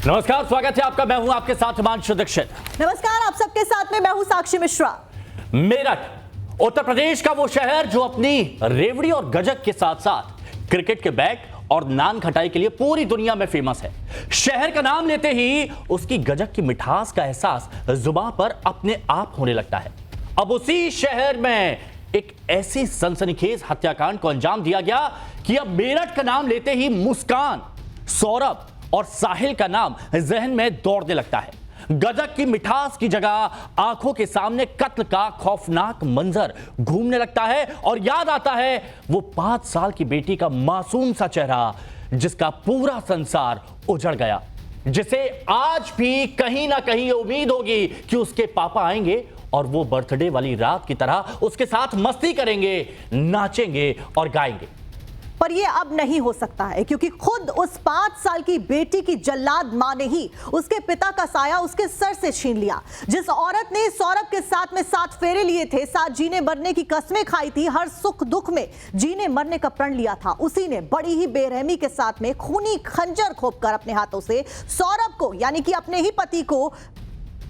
नमस्कार, स्वागत है आपका। मैं हूं आपके साथ हिमांशु दीक्षित। नमस्कार, आप सबके साथ में मैं हूं साक्षी मिश्रा। मेरठ उत्तर प्रदेश का वो शहर जो अपनी रेवड़ी और गजक के साथ साथ क्रिकेट के बैट और नान खटाई के लिए पूरी दुनिया में फेमस है। शहर का नाम लेते ही उसकी गजक की मिठास का एहसास जुबान पर अपने आप होने लगता है। अब उसी शहर में एक ऐसी सनसनीखेज हत्याकांड को अंजाम दिया गया कि अब मेरठ का नाम लेते ही मुस्कान, सौरभ और साहिल का नाम जहन में दौड़ने लगता है। गजक की मिठास की जगह आंखों के सामने कत्ल का खौफनाक मंजर घूमने लगता है और याद आता है वो 5 साल की बेटी का मासूम सा चेहरा जिसका पूरा संसार उजड़ गया, जिसे आज भी कहीं ना कहीं उम्मीद होगी कि उसके पापा आएंगे और वो बर्थडे वाली रात की तरह उसके साथ मस्ती करेंगे, नाचेंगे और गाएंगे। पर ये अब नहीं हो सकता है क्योंकि खुद उस 5 साल की बेटी की जल्लाद मां ने ही उसके पिता का साया उसके सर से छीन लिया। जिस औरत ने सौरभ के साथ में 7 फेरे लिए थे, 7 जीने मरने की कस्में खाई थी, हर सुख दुख में जीने मरने का प्रण लिया था, उसी ने बड़ी ही बेरहमी के साथ में खूनी खंजर खोपकर अपने हाथों से सौरभ को यानी कि अपने ही पति को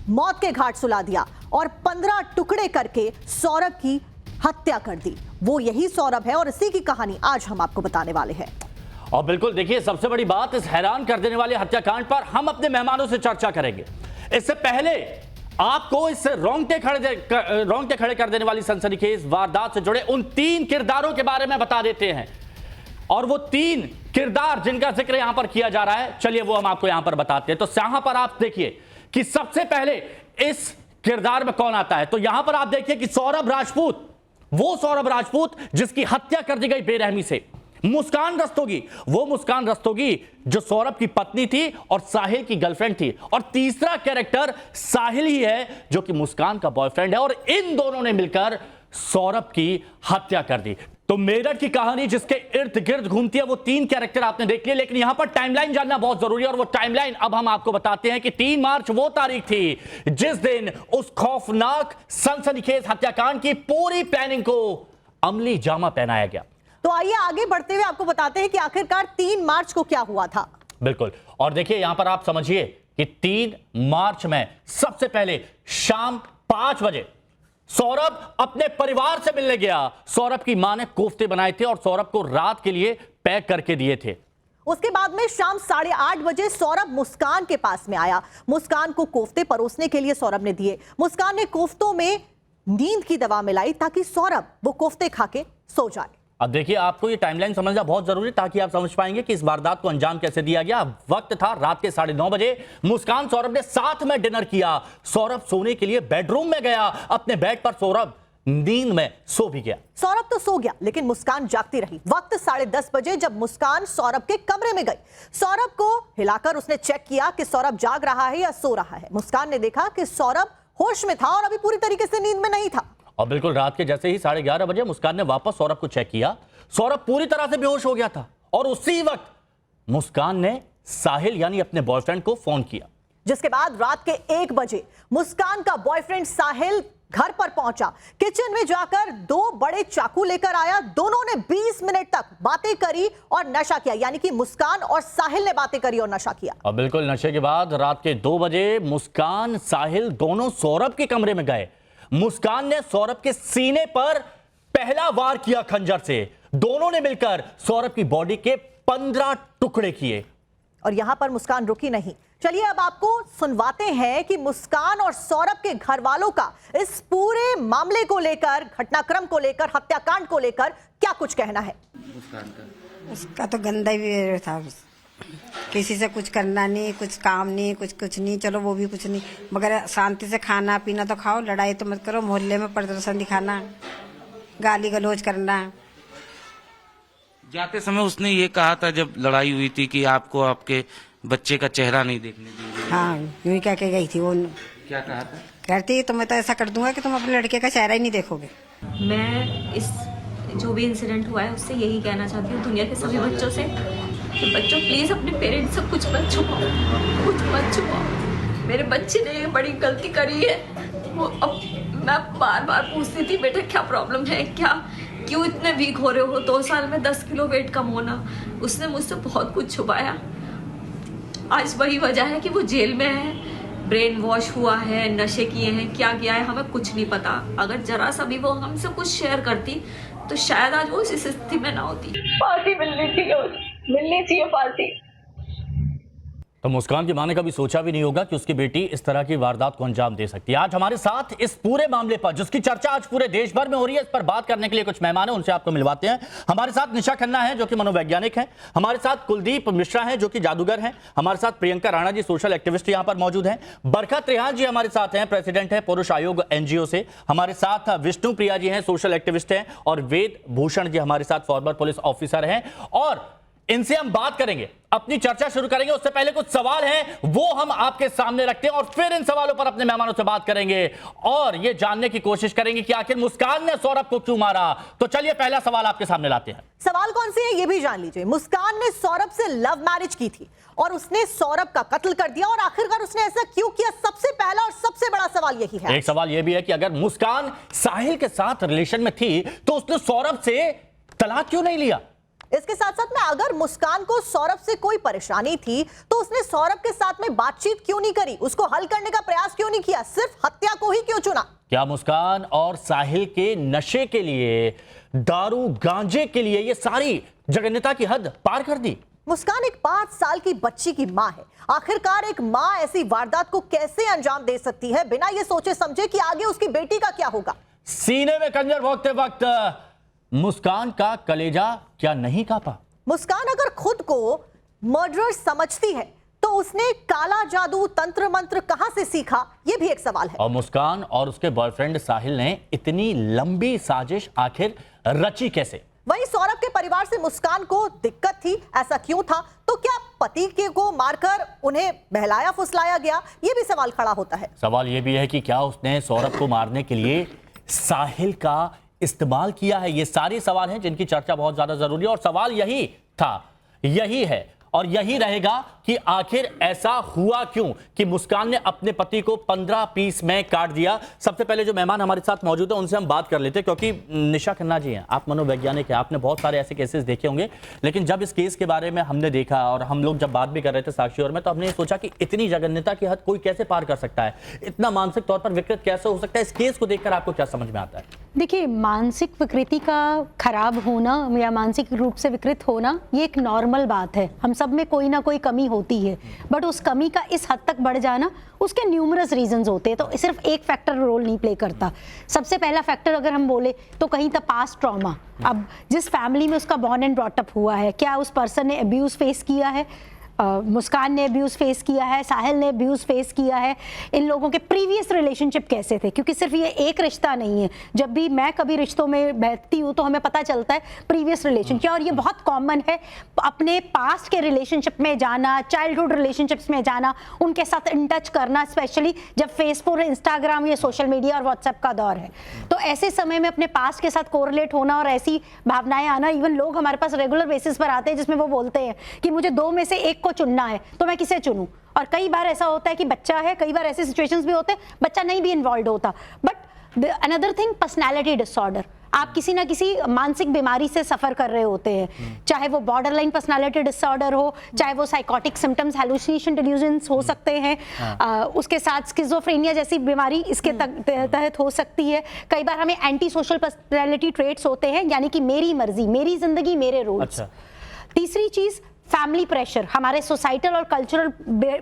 मौत के घाट सुला दिया और 15 टुकड़े करके सौरभ की हत्या कर दी। वो यही सौरभ है और इसी की कहानी आज हम आपको बताने वाले हैं। और बिल्कुल देखिए, सबसे बड़ी बात, इस हैरान कर देने वाले हत्याकांड पर हम अपने मेहमानों से चर्चा करेंगे। इससे पहले आपको इस रोंगटे खड़े कर देने वाली सनसनीखेज वारदात से जुड़े उन 3 किरदारों के बारे में बता देते हैं। और वो 3 किरदार जिनका जिक्र यहां पर किया जा रहा है, चलिए वो हम आपको यहां पर बताते हैं। तो यहां पर आप देखिए कि सबसे पहले इस किरदार में कौन आता है। तो यहां पर आप देखिए कि सौरभ राजपूत, वो सौरभ राजपूत जिसकी हत्या कर दी गई बेरहमी से। मुस्कान रस्तोगी, वो मुस्कान रस्तोगी जो सौरभ की पत्नी थी और साहिल की गर्लफ्रेंड थी। और तीसरा कैरेक्टर साहिल ही है जो कि मुस्कान का बॉयफ्रेंड है और इन दोनों ने मिलकर सौरभ की हत्या कर दी। तो मेरठ की कहानी जिसके इर्द गिर्द घूमती है, वो 3 कैरेक्टर आपने देख लिए, लेकिन यहां पर टाइमलाइन जानना बहुत जरूरी है। और वो टाइमलाइन अब हम आपको बताते हैं कि 3 मार्च वो तारीख थी जिस दिन उस खौफनाक सनसनीखेज हत्याकांड की पूरी प्लानिंग को अमली जामा पहनाया गया। तो आइए आगे बढ़ते हुए आपको बताते हैं कि आखिरकार 3 मार्च को क्या हुआ था। बिल्कुल, और देखिए यहां पर आप समझिए कि 3 मार्च में सबसे पहले शाम 5 बजे सौरभ अपने परिवार से मिलने गया। सौरभ की मां ने कोफ्ते बनाए थे और सौरभ को रात के लिए पैक करके दिए थे। उसके बाद में शाम 8:30 बजे सौरभ मुस्कान के पास में आया। मुस्कान को कोफ्ते परोसने के लिए सौरभ ने दिए। मुस्कान ने कोफ्तों में नींद की दवा मिलाई ताकि सौरभ वो कोफ्ते खा के सो जाए। अब देखिए, आपको ये टाइमलाइन समझना बहुत जरूरी है ताकि आप समझ पाएंगे कि इस वारदात को अंजाम कैसे दिया गया। वक्त था रात के 9:30 बजे। मुस्कान सौरभ ने साथ में डिनर किया। सौरभ सोने के लिए बेडरूम में गया। अपने बेड पर सौरभ नींद में सो भी गया। सौरभ तो सो गया लेकिन मुस्कान जागती रही। वक्त 10:30 बजे जब मुस्कान सौरभ के कमरे में गई, सौरभ को हिलाकर उसने चेक किया कि सौरभ जाग रहा है या सो रहा है। मुस्कान ने देखा कि सौरभ होश में था और अभी पूरी तरीके से नींद में नहीं था। और बिल्कुल रात के जैसे ही 11:30 बजे मुस्कान ने वापस सौरभ को चेक किया, सौरभ पूरी तरह से बेहोश हो गया था। और उसी वक्त मुस्कान ने साहिल यानी अपने बॉयफ्रेंड को फोन किया, जिसके बाद रात के 1 बजे मुस्कान का बॉयफ्रेंड साहिल घर पर पहुंचा। किचन में जाकर 2 बड़े चाकू लेकर आया। दोनों ने 20 मिनट तक बातें करी और नशा किया, यानी कि मुस्कान और साहिल ने बातें करी और नशा किया। और बिल्कुल नशे के बाद रात के 2 बजे मुस्कान साहिल दोनों सौरभ के कमरे में गए। मुस्कान ने सौरभ के सीने पर पहला वार किया खंजर से। दोनों ने मिलकर सौरभ की बॉडी के 15 टुकड़े किए। और यहां पर मुस्कान रुकी नहीं। चलिए अब आपको सुनवाते हैं कि मुस्कान और सौरभ के घर वालों का इस पूरे मामले को लेकर, घटनाक्रम को लेकर, हत्याकांड को लेकर क्या कुछ कहना है। उसका तो गंदा ही था, किसी से कुछ करना नहीं, कुछ काम नहीं, कुछ नहीं। चलो वो भी कुछ नहीं, मगर शांति से खाना पीना तो खाओ, लड़ाई तो मत करो, मोहल्ले में प्रदर्शन दिखाना, गाली गलौज करना। जाते समय उसने ये कहा था जब लड़ाई हुई थी कि आपको आपके बच्चे का चेहरा नहीं देखने देंगे। हाँ, यूं ही कह के गई थी वो। क्या कहा था? कहती तो मैं तो ऐसा कर दूंगा कि तुम अपने लड़के का चेहरा ही नहीं देखोगे। मैं इस जो भी इंसिडेंट हुआ है उससे यही कहना चाहती हूँ दुनिया के सभी बच्चों से कि बच्चों प्लीज अपने पेरेंट्स से कुछ मत छुपाओ, कुछ मत छुपाओ। मेरे बच्चे ने बड़ी गलती करी है। वो अब मैं बार बार पूछती थी बेटा क्या प्रॉब्लम है, क्या क्यों इतने वीक हो रहे हो, 2 साल में 10 किलो वेट कम होना। उसने मुझसे बहुत कुछ छुपाया। आज वही वजह है कि वो जेल में है, ब्रेन वॉश हुआ है, नशे किए हैं, क्या किया है हमें कुछ नहीं पता। अगर जरा सा भी वो हमसे कुछ शेयर करती तो शायद आज वो इस स्थिति में ना होती। फांसी मिलनी चाहिए फांसी। तो मुस्कान की मां ने कभी सोचा भी नहीं होगा कि उसकी बेटी इस तरह की वारदात को अंजाम दे सकती है। आज हमारे साथ इस पूरे मामले पर, जिसकी चर्चा आज पूरे देश भर में हो रही है, इस पर बात करने के लिए कुछ मेहमान हैं, उनसे आपको मिलवाते हैं। हमारे साथ निशा खन्ना है जो कि मनोवैज्ञानिक हैं, हमारे साथ कुलदीप मिश्रा हैं जो कि जादूगर हैं, हमारे साथ प्रियंका राणा जी सोशल एक्टिविस्ट यहां पर मौजूद हैं, बरखत रेहान जी हमारे साथ हैं, प्रेसिडेंट है पुरुष आयोग एनजीओ से, हमारे साथ विष्णु प्रिया जी हैं सोशल एक्टिविस्ट हैं, और वेद भूषण जी हमारे साथ फॉर्मर पुलिस ऑफिसर हैं। और इनसे हम बात करेंगे, अपनी चर्चा शुरू करेंगे। उससे पहले कुछ सवाल हैं वो हम आपके सामने रखते हैं और फिर इन सवालों पर अपने मेहमानों से बात करेंगे और ये जानने की कोशिश करेंगे कि आखिर मुस्कान ने सौरभ को क्यों मारा। तो चलिए पहला सवाल आपके सामने लाते हैं। सवाल कौन सी है ये भी जान लीजिए। मुस्कान ने सौरभ से लव मैरिज की थी और उसने सौरभ का कत्ल कर दिया, और आखिरकार उसने ऐसा क्यों किया? सबसे पहला और सबसे बड़ा सवाल यही है। एक सवाल यह भी है कि अगर मुस्कान साहिल के साथ रिलेशन में थी तो उसने सौरभ से तलाक क्यों नहीं लिया? इसके साथ साथ में अगर मुस्कान को सौरभ से कोई परेशानी थी तो उसने सौरभ के साथ में बातचीत क्यों नहीं करी? उसको हल करने का प्रयास क्यों नहीं किया? सिर्फ हत्या को ही क्यों चुना? क्या मुस्कान और साहिल के नशे के लिए, दारू गांजे के लिए ये सारी जघन्यता की हद पार कर दी? मुस्कान एक 5 साल की बच्ची की मां है। आखिरकार एक मां ऐसी वारदात को कैसे अंजाम दे सकती है बिना ये सोचे समझे कि आगे उसकी बेटी का क्या होगा? सीने में खंजर भोंकते वक्त मुस्कान का कलेजा क्या नहीं कांपा? मुस्कान अगर खुद को मर्डरर समझती है तो उसने काला जादू तंत्र मंत्र कहां से सीखा, यह भी एक सवाल है। और मुस्कान और उसके बॉयफ्रेंड साहिल ने इतनी लंबी साजिश आखिर रची कैसे? वहीं सौरभ के परिवार से मुस्कान को दिक्कत थी, ऐसा क्यों था? तो क्या पति के को मारकर उन्हें बहलाया फुसलाया गया? यह भी सवाल खड़ा होता है। सवाल यह भी है कि क्या उसने सौरभ को मारने के लिए साहिल का इस्तेमाल किया है? ये सारे सवाल हैं जिनकी चर्चा बहुत ज्यादा जरूरी है, और सवाल यही था, यही है और यही रहेगा कि आखिर ऐसा हुआ क्यों कि मुस्कान ने अपने पति को 15 पीस में काट दिया। सबसे पहले जो मेहमान हमारे साथ मौजूद है उनसे हम बात कर लेते हैं, क्योंकि निशा खन्ना जी हैं, आप मनोवैज्ञानिक हैं, आपने बहुत सारे ऐसे केसेस देखे होंगे, लेकिन जब इस केस के बारे में हमने देखा और हम लोग जब बात भी कर रहे थे साक्षी और में, तो हमने सोचा कि इतनी जघन्यता की हद कोई कैसे पार कर सकता है, इतना मानसिक तौर पर विकृत कैसे हो सकता है? इस केस को देखकर आपको क्या समझ में आता है? देखिए, मानसिक विकृति का खराब होना या मानसिक रूप से विकृत होना ये एक नॉर्मल बात है। हम सब में कोई ना कोई कमी होती है, बट उस कमी का इस हद तक बढ़ जाना, उसके न्यूमरस रीजंस होते हैं। तो सिर्फ एक फैक्टर रोल नहीं प्ले करता। सबसे पहला फैक्टर अगर हम बोले तो कहीं तो पास्ट ट्रॉमा। अब जिस फैमिली में उसका बॉर्न एंड ब्रॉट अप हुआ है, क्या उस पर्सन ने अब्यूज फेस किया है? मुस्कान ने अब्यूज फेस किया है, साहिल ने अब्यूज फेस किया है। इन लोगों के प्रीवियस रिलेशनशिप कैसे थे? क्योंकि सिर्फ ये एक रिश्ता नहीं है। जब भी मैं कभी रिश्तों में बैठती हूँ तो हमें पता चलता है प्रीवियस रिलेशन क्या, और ये बहुत कॉमन है अपने पास्ट के रिलेशनशिप में जाना, चाइल्डहुड रिलेशनशिप्स में जाना, उनके साथ इन टच करना, स्पेशली जब फेसबुक, इंस्टाग्राम, ये सोशल मीडिया और व्हाट्सएप का दौर है। तो ऐसे समय में अपने पास्ट के साथ कोरिलेट होना और ऐसी भावनाएं आना, इवन लोग हमारे पास रेगुलर बेसिस पर आते हैं जिसमें वो बोलते हैं कि मुझे 2 में से एक को चुनना है, तो मैं किसे चुनूं? और कई बार ऐसा होता है कि बच्चा है, कई बार ऐसे सिचुएशंस भी होते हैं बच्चा नहीं भी इन्वॉल्व होता। But another thing, personality disorder. आप किसी ना किसी मानसिक बीमारी से सफर कर रहे होते हैं, चाहे वो बॉर्डरलाइन पर्सनालिटी डिसऑर्डर हो, चाहे वो साइकोटिक सिम्टम्स, हैलुसिनेशन, डिल्यूजन्स हो सकते हैं, उसके साथ स्किज़ोफ्रेनिया जैसी बीमारी इसके तहत हो सकती है। कई बार हमें एंटी सोशल पर्सनैलिटी ट्रेट्स होते हैं, यानी कि मेरी मर्जी, मेरी जिंदगी, मेरे रूल्स। तीसरी चीज, फैमिली प्रेशर हमारे सोसाइटल और कल्चरल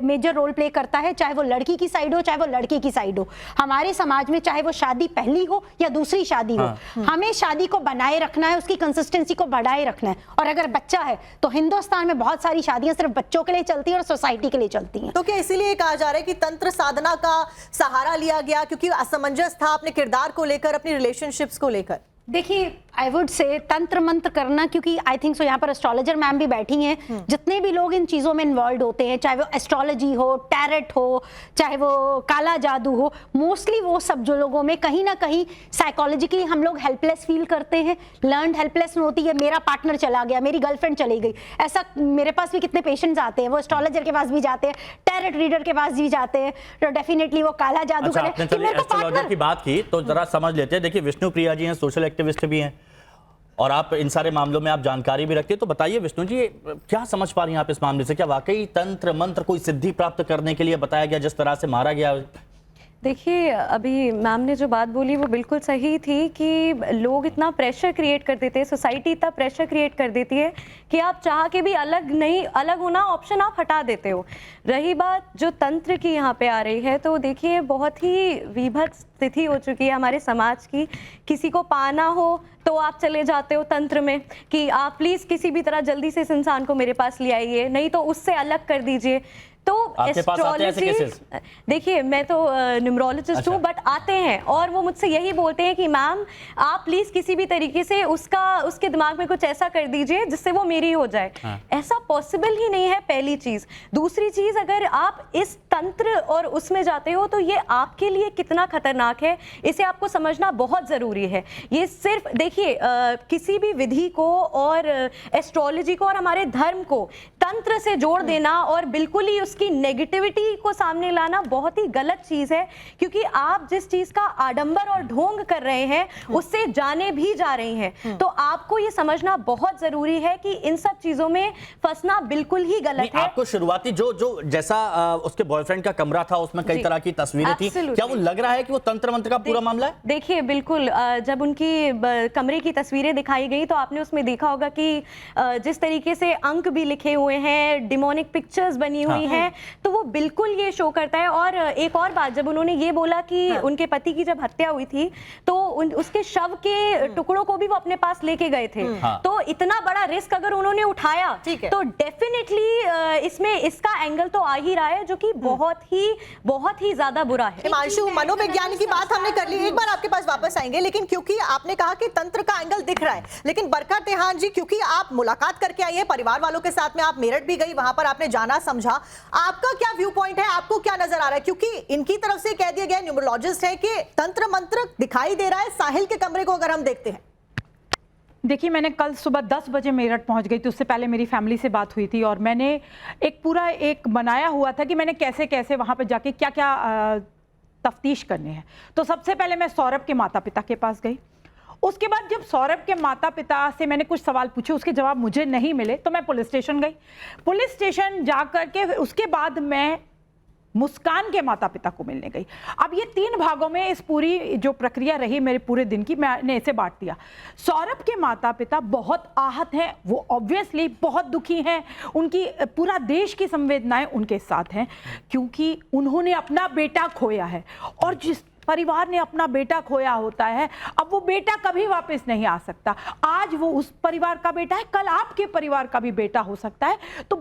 मेजर रोल प्ले करता है, चाहे वो लड़की की साइड हो, चाहे वो लड़के की साइड हो। हमारे समाज में चाहे वो शादी पहली हो या दूसरी शादी हो, हमें शादी को बनाए रखना है, उसकी कंसिस्टेंसी को बढ़ाए रखना है। और अगर बच्चा है तो हिंदुस्तान में बहुत सारी शादियां सिर्फ बच्चों के लिए चलती हैं और सोसाइटी के लिए चलती हैं। तो क्या इसीलिए कहा जा रहा है कि तंत्र साधना का सहारा लिया गया क्योंकि असमंजस था अपने किरदार को लेकर, अपनी रिलेशनशिप्स को लेकर? देखिए, आई वुड से तंत्र मंत्र करना, क्योंकि आई थिंक सो यहाँ पर एस्ट्रोलॉजर मैम भी बैठी हैं, जितने भी लोग इन चीज़ों में इन्वॉल्व होते हैं, चाहे वो एस्ट्रोलॉजी हो, टैरेट हो, चाहे वो काला जादू हो, मोस्टली वो सब जो लोगों में कहीं ना कहीं साइकोलॉजिकली हम लोग हेल्पलेस फील करते हैं। लर्नड हेल्पलेस होती है, मेरा पार्टनर चला गया, मेरी गर्लफ्रेंड चली गई। ऐसा मेरे पास भी कितने पेशेंट्स आते हैं, वो एस्ट्रोलॉजर के पास भी जाते हैं, टैरेट रीडर के पास भी जाते हैं, तो डेफिनेटली वो काला जादू करें। एस्ट्रोलॉजर की बात की तो जरा समझ लेते हैं। देखिए, विष्णु प्रिया जी हैं, सोशल एक्टिविस्ट भी हैं, और आप इन सारे मामलों में आप जानकारी भी रखते हैं, तो बताइए विष्णु जी, क्या समझ पा रही हैं आप इस मामले से? क्या वाकई तंत्र मंत्र कोई सिद्धि प्राप्त करने के लिए बताया गया जिस तरह से मारा गया? देखिए, अभी मैम ने जो बात बोली वो बिल्कुल सही थी कि लोग इतना प्रेशर क्रिएट कर देते हैं, सोसाइटी इतना प्रेशर क्रिएट कर देती है कि आप चाह के भी अलग होना ऑप्शन आप हटा देते हो। रही बात जो तंत्र की यहाँ पे आ रही है, तो देखिए बहुत ही विभत्स स्थिति हो चुकी है हमारे समाज की। किसी को पाना हो तो आप चले जाते हो तंत्र में कि आप प्लीज़ किसी भी तरह जल्दी से इस इंसान को मेरे पास ले आइए, नहीं तो उससे अलग कर दीजिए। तो आपके पास आते हैं ऐसे केसेस? देखिए, मैं तो न्यूमरोलॉजिस्ट हूँ, बट आते हैं और वो मुझसे यही बोलते हैं कि मैम आप प्लीज किसी भी तरीके से उसके दिमाग में कुछ ऐसा कर दीजिए जिससे वो मेरी हो जाए। ऐसा पॉसिबल ही नहीं है, पहली चीज। दूसरी चीज, अगर आप इस तंत्र और उसमें जाते हो तो ये आपके लिए कितना खतरनाक है, इसे आपको समझना बहुत जरूरी है। ये सिर्फ देखिए, किसी भी विधि को और एस्ट्रोलॉजी को और हमारे धर्म को तंत्र से जोड़ देना और बिल्कुल ही उसकी नेगेटिविटी को सामने लाना बहुत ही गलत चीज है, क्योंकि आप जिस चीज का आडंबर और ढोंग कर रहे हैं उससे जाने भी जा रही हैं। तो आपको ये समझना बहुत जरूरी है कि इन सब चीजों में फंसना बिल्कुल ही गलत है। आपको शुरुआती जो जैसा उसके बॉयफ्रेंड का कमरा था उसमें कई तरह की तस्वीरें थी, क्या वो लग रहा है कि वो तंत्र मंत्र का पूरा मामला है? देखिए, बिल्कुल, जब उनकी कमरे की तस्वीरें दिखाई गई तो आपने उसमें देखा होगा कि जिस तरीके से अंक भी लिखे हुए हैं, डिमोनिक पिक्चर्स बनी हुई हैं, तो वो बिल्कुल ये शो करता है। और एक और बात, जब उन्होंने ये बोला कि उनके पति की जब हत्या हुई थी तो उसके शव के टुकड़ों को भी वो अपने पास लेके गए थे। तो इतना बड़ा रिस्क अगर उन्होंने उठाया तो डेफिनेटली इसमें इसका एंगल तो आ ही रहा है, जो कि बहुत ही ज्यादा बुरा है। हिमांशु, मनोविज्ञान की बात हमने कर ली, एक बार आपके पास वापस आएंगे, लेकिन क्योंकि आपने कहा कि तंत्र का एंगल दिख रहा है, लेकिन बरकत तेहान जी, क्योंकि आप मुलाकात करके आई है परिवार वालों के साथ में, आप मेरठ भी गई, वहां पर आपने जाना समझा, आपका क्या व्यू पॉइंट है? आपको क्या नजर आ रहा है? क्योंकि इनकी तरफ से कह दिया गया, न्यूमरोलॉजिस्ट है, कि तंत्र मंत्र दिखाई दे रहा है साहिल के कमरे को अगर हम देखते हैं। देखिए, मैंने कल सुबह 10 बजे मेरठ पहुंच गई थी, उससे पहले मेरी फैमिली से बात हुई थी और मैंने एक बनाया हुआ था कि मैंने कैसे कैसे वहां पर जाके क्या क्या तफ्तीश करने हैं। तो सबसे पहले मैं सौरभ के माता पिता के पास गई। उसके बाद जब सौरभ के माता पिता से मैंने कुछ सवाल पूछे, उसके जवाब मुझे नहीं मिले, तो मैं पुलिस स्टेशन गई। पुलिस स्टेशन जा करके उसके बाद मैं मुस्कान के माता पिता को मिलने गई। अब ये 3 भागों में इस पूरी जो प्रक्रिया रही मेरे पूरे दिन की, मैंने इसे बांट दिया। सौरभ के माता पिता बहुत आहत हैं, वो ऑब्वियसली बहुत दुखी हैं, उनकी पूरा देश की संवेदनाएं उनके साथ हैं, क्योंकि उन्होंने अपना बेटा खोया है। और जिस परिवार ने अपना बेटा खोया होता है, अब वो बेटा कभी वापस नहीं आ सकता। आज वो उस परिवार का बेटा है, कल आपके परिवार का भी बेटा हो सकता है। तो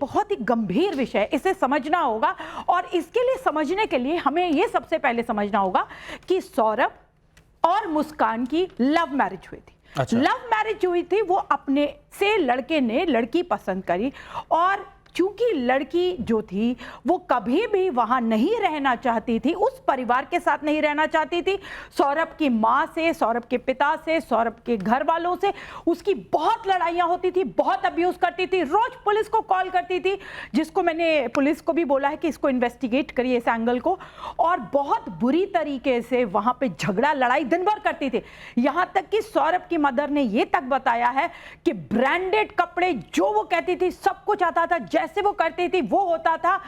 बहुत ही गंभीर विषय, इसे समझना होगा। और इसके लिए समझने के लिए हमें ये सबसे पहले समझना होगा कि सौरभ और मुस्कान की लव मैरिज हुई थी। अच्छा। लव मैरिज हुई थी, वो अपने से लड़के ने लड़की पसंद करी, और क्योंकि लड़की जो थी वो कभी भी वहां नहीं रहना चाहती थी, उस परिवार के साथ नहीं रहना चाहती थी। सौरभ की माँ से, सौरभ के पिता से, सौरभ के घर वालों से उसकी बहुत लड़ाइयाँ होती थी, बहुत अब्यूज करती थी, रोज पुलिस को कॉल करती थी, जिसको मैंने पुलिस को भी बोला है कि इसको इन्वेस्टिगेट करिए इस एंगल को। और बहुत बुरी तरीके से वहां पे झगड़ा लड़ाई दिन भर करती थी। यहां तक कि सौरभ की मदर ने यह तक बताया है कि ब्रांडेड कपड़े जो वो कहती थी सब कुछ आता था, जैसे वो करती थी वो होता था।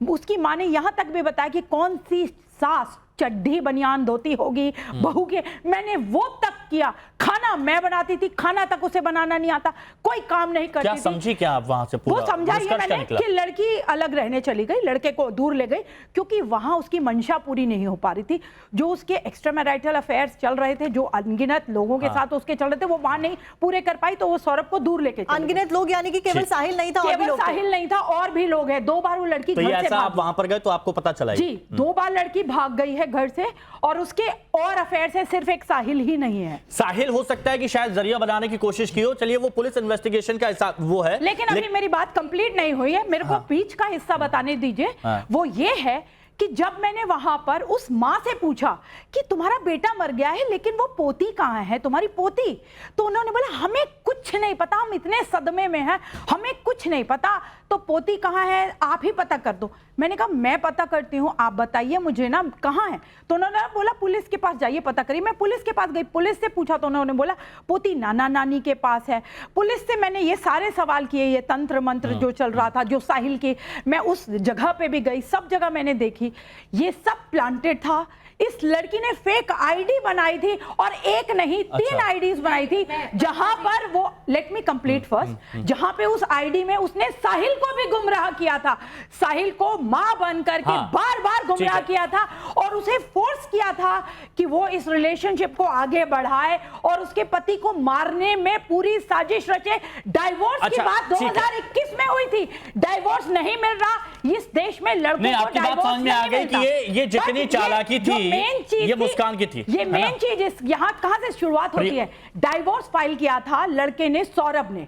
उसकी मां ने यहां तक भी बताया कि कौन सी सास चड्ढी बनियान धोती होगी बहू के, मैंने वो तक किया। खाना मैं बनाती थी, खाना तक उसे बनाना नहीं आता, कोई काम नहीं करती। क्या समझी क्या आप वहां से? पूरा वो समझा ये मैंने कि लड़की अलग रहने चली गई, लड़के को दूर ले गई, क्योंकि वहां उसकी मंशा पूरी नहीं हो पा रही थी। जो उसके एक्स्ट्रा मैरिटल अफेयर्स चल रहे थे, जो अनगिनत लोगों के साथ उसके चल रहे थे, वो वहां नहीं पूरे कर पाई, तो वो सौरभ को दूर लेके चली। अनगिनत लोग यानी कि केवल साहिल नहीं था, केवल साहिल नहीं था, और भी लोग हैं। 2 बार वो लड़की घर से आप वहां पर गए तो आपको पता चला? जी, 2 बार लड़की भाग गई है घर से, और उसके और अफेयर से सिर्फ एक साहिल ही नहीं है। साहिल हो सकता है कि शायद जरिया बनाने की कोशिश की हो, चलिए वो पुलिस इन्वेस्टिगेशन का हिस्सा वो है, लेकिन अभी मेरी बात कंप्लीट नहीं हुई है, मेरे को बीच का हिस्सा बताने दीजिए। वो ये है कि जब मैंने वहां पर उस माँ से पूछा कि तुम्हारा बेटा मर गया है लेकिन वो पोती कहाँ है, तुम्हारी पोती, तो उन्होंने बोला हमें कुछ नहीं पता, हम इतने सदमे में हैं, हमें कुछ नहीं पता, तो पोती कहाँ है आप ही पता कर दो। मैंने कहा मैं पता करती हूँ, आप बताइए मुझे ना कहाँ है। तो उन्होंने बोला पुलिस के पास जाइए पता करिए। मैं पुलिस के पास गई, पुलिस से पूछा तो उन्होंने बोला पोती नाना नानी के पास है। पुलिस से मैंने ये सारे सवाल किए, ये तंत्र मंत्र जो चल रहा था, जो साहिल के, मैं उस जगह पे भी गई, सब जगह मैंने देखी, ये सब प्लांटेड था। इस लड़की ने फेक आईडी बनाई थी और एक नहीं 3 आईडीज बनाई थी, जहां पर वो, लेट मी कंप्लीट फर्स्ट, जहां पे उस आईडी में उसने साहिल को भी गुमराह किया था, साहिल को मां बन करके बार बार गुमराह किया था और उसे फोर्स किया था कि वो इस रिलेशनशिप को आगे बढ़ाए और उसके पति को मारने में पूरी साजिश रचे। डाइवोर्स की बात 2021 में हुई थी, डाइवोर्स नहीं मिल रहा इस देश में, लड़कों को आपकी बात समझ में आ गई कि ये जितनी चालाकी थी ये मुस्कान की थी। ये मेन चीज यहाँ कहां से शुरुआत होती है, डाइवोर्स फाइल किया था लड़के ने, सौरभ ने।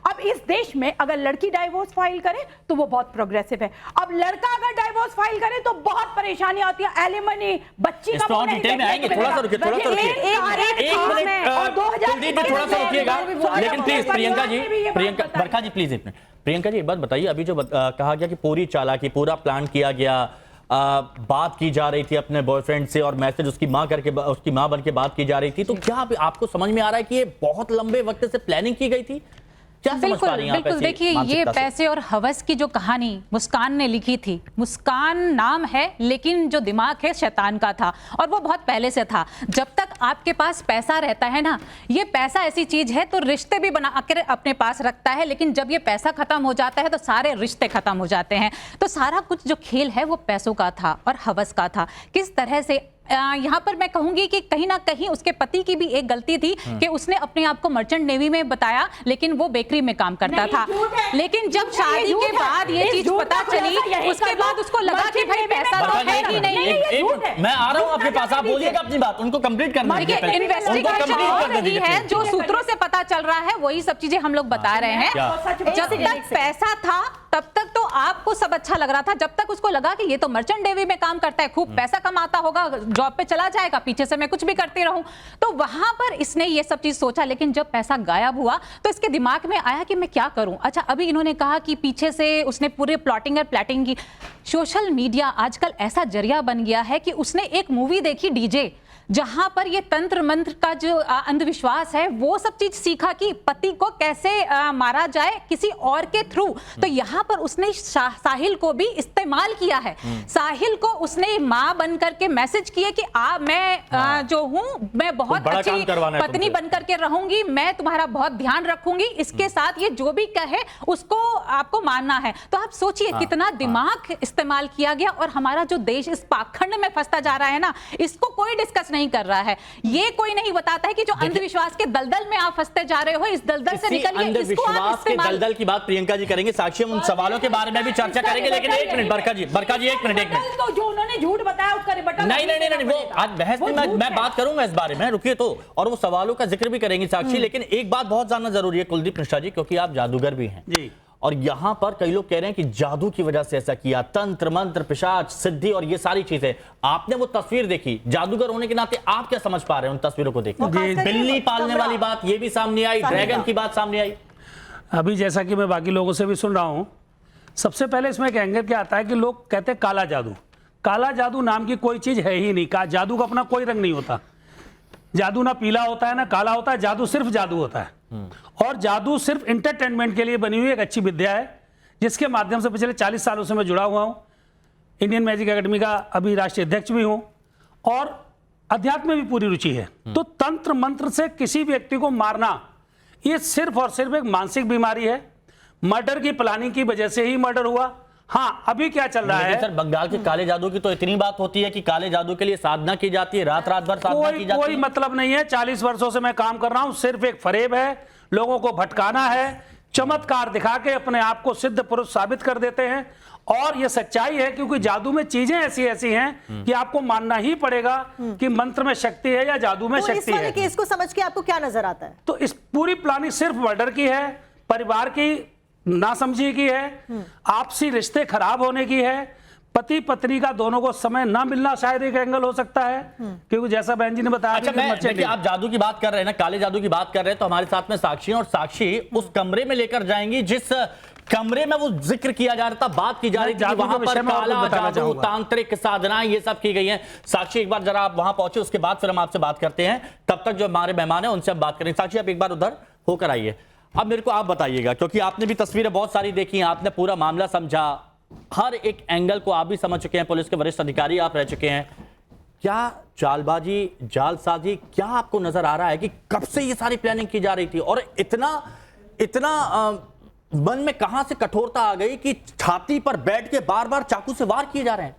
अब इस देश में अगर लड़की डाइवोर्स फाइल करे तो वो बहुत प्रोग्रेसिव है, अब लड़का अगर डाइवोर्स फाइल करे तो बहुत परेशानी आती है, एलिमनी, बच्ची का मुंह नहीं डिटेल में आएंगे, थोड़ा सा रुकिए, थोड़ा सा रुकिए, एक मिनट कुलदीप जी थोड़ा सा रुकिएगा, लेकिन प्लीज प्रियंका जी, प्रियंका बरखा जी प्लीज एक मिनट। प्रियंका जी एक बात बताइए, अभी जो कहा गया कि पूरी चालाकी, पूरा प्लान किया गया, बात की जा रही थी अपने बॉयफ्रेंड से और मैसेज उसकी मां करके, उसकी मां बन के बात की जा रही थी, तो क्या आपको समझ में आ रहा है कि ये बहुत लंबे वक्त से प्लानिंग की गई थी? क्या समझ पा रही हैं आप? बिल्कुल देखिए, ये पैसे और हवस की जो कहानी मुस्कान ने लिखी थी, मुस्कान नाम है लेकिन जो दिमाग है शैतान का था और वो बहुत पहले से था। जब तक आपके पास पैसा रहता है ना, ये पैसा ऐसी चीज है तो रिश्ते भी बना कर अपने पास रखता है, लेकिन जब ये पैसा खत्म हो जाता है तो सारे रिश्ते खत्म हो जाते हैं। तो सारा कुछ जो खेल है वो पैसों का था और हवस का था। किस तरह से यहाँ पर मैं कहूंगी कि कहीं ना कहीं उसके पति की भी एक गलती थी कि उसने अपने आप को मर्चेंट नेवी में बताया, लेकिन वो बेकरी में काम करता था। लेकिन जब शादी के बाद ये चीज पता चली, उसके बाद उसको लगा कि भाई पैसा तो है कि नहीं। मैं आ रहा हूँ आपके पास, आप बोलिएगा अपनी बात, उनको कंप्लीट करना है। इन्वेस्टिगेशन हो रही है, जो सूत्रों से पता चल रहा है वही सब चीजें हम लोग बता रहे हैं। जब तक पैसा था तब तक तो आपको सब अच्छा लग रहा था, जब तक उसको लगा कि ये तो मर्चेंट नेवी में काम करता है, खूब पैसा कमाता होगा, जॉब पे चला जाएगा, पीछे से मैं कुछ भी करती रहूं, तो वहां पर इसने ये सब चीज सोचा। लेकिन जब पैसा गायब हुआ तो इसके दिमाग में आया कि मैं क्या करूं। अच्छा, अभी इन्होंने कहा कि पीछे से उसने पूरे प्लॉटिंग और प्लैटिंग की। सोशल मीडिया आजकल ऐसा जरिया बन गया है कि उसने एक मूवी देखी डीजे, जहां पर ये तंत्र मंत्र का जो अंधविश्वास है वो सब चीज सीखा कि पति को कैसे मारा जाए किसी और के थ्रू। तो यहाँ पर उसने साहिल को भी इस्तेमाल किया है। साहिल को उसने माँ बन करके मैसेज किए कि मैं जो हूँ मैं बहुत अच्छी पत्नी बन करके रहूंगी, मैं तुम्हारा बहुत ध्यान रखूंगी, इसके साथ ये जो भी कहे उसको आपको मानना है। तो आप सोचिए कितना दिमाग इस्तेमाल किया गया और हमारा जो देश इस पाखंड में फंसता जा रहा है ना, इसको कोई डिस्कस नहीं कर रहा है। ये कोई नहीं बताता है कि जो अंधविश्वास के दलदल में आप फंसते जा रहे हो, इस दलदल से निकलिए। अंधविश्वास के दलदल की बात प्रियंका जी करेंगे, साक्षी हम उन सवालों के बारे में भी चर्चा करेंगे, लेकिन एक मिनट बरखा जी एक मिनट। तो जो उन्होंने झूठ बताया उसका रिबटल नहीं, वो आज बहस में मैं बात करूंगा इस बारे में, रुकिए तो, और वो सवालों का जिक्र भी करेंगे साक्षी। लेकिन एक बात बहुत जानना जरूरी है कुलदीप मिश्रा जी, क्योंकि आप जादूगर भी हैं जी, और यहां पर कई लोग कह रहे हैं कि जादू की वजह से ऐसा किया, तंत्र मंत्र पिशाच सिद्धि और ये सारी चीजें। आपने वो तस्वीर देखी, जादूगर होने के नाते आप क्या समझ पा रहे हैं उन तस्वीरों को देख? बिल्ली पालने वाली बात ये भी सामने आई, ड्रैगन की बात सामने आई। अभी जैसा कि मैं बाकी लोगों से भी सुन रहा हूं, सबसे पहले इसमें एक एंगल क्या आता है कि लोग कहते हैं काला जादू। काला जादू नाम की कोई चीज है ही नहीं। जादू का अपना कोई रंग नहीं होता। जादू ना पीला होता है ना काला होता है, जादू सिर्फ जादू होता है। और जादू सिर्फ इंटरटेनमेंट के लिए बनी हुई एक अच्छी विद्या है, जिसके माध्यम से पिछले 40 सालों से मैं जुड़ा हुआ हूं। इंडियन मैजिक एकेडमी का अभी राष्ट्रीय अध्यक्ष भी हूं और अध्यात्म में भी पूरी रुचि है। तो तंत्र मंत्र से किसी व्यक्ति को मारना, ये सिर्फ और सिर्फ एक मानसिक बीमारी है। मर्डर की प्लानिंग की वजह से ही मर्डर हुआ। हाँ, अभी क्या चल रहा है सर, बंगाल के काले जादू की तो इतनी बात होती है कि काले जादू के लिए साधना की जाती है, रात रात भर साधना की जाती है। कोई मतलब नहीं है। 40 वर्षों से मैं काम कर रहा हूं, सिर्फ एक फरेब है, लोगों को भटकाना है, चमत्कार दिखा के अपने आप को सिद्ध पुरुष साबित कर देते हैं। और ये सच्चाई है, क्योंकि जादू में चीजें ऐसी ऐसी हैं कि आपको मानना ही पड़ेगा कि मंत्र में शक्ति है या जादू में शक्ति है। इस केस को समझ के आपको क्या नजर आता है? तो इस पूरी प्लानिंग सिर्फ मर्डर की है, परिवार की नासमझी की है, आपसी रिश्ते खराब होने की है, पति पत्नी का दोनों को समय ना मिलना शायद एक एंगल हो सकता है, क्योंकि जैसा बहन जी ने बताया। अच्छा, देखिए आप जादू की बात कर रहे हैं ना, काले जादू की बात कर रहे हैं, तो हमारे साथ में साक्षी हैं और साक्षी उस कमरे में लेकर जाएंगी जिस कमरे में वो जिक्र किया जा रहा था, बात की जा रही थी, वहां पर काला जादू, तांत्रिक साधनाएं ये सब की गई हैं। साक्षी एक बार जरा आप वहां पहुंचे, उसके बाद फिर हम आपसे बात करते हैं। तब तक जो हमारे मेहमान हैं उनसे हम बात करेंगे। साक्षी आप एक बार उधर होकर आइए। अब मेरे को आप बताइएगा, क्योंकि आपने भी तस्वीरें बहुत सारी देखी हैं, आपने पूरा मामला समझा, हर एक एंगल को आप भी समझ चुके हैं, पुलिस के वरिष्ठ अधिकारी आप रह चुके हैं। क्या चालबाजी, जालसाजी क्या आपको नजर आ रहा है कि कब से ये सारी प्लानिंग की जा रही थी, और इतना मन में कहां से कठोरता आ गई कि छाती पर बैठ के बार बार चाकू से वार किए जा रहे हैं?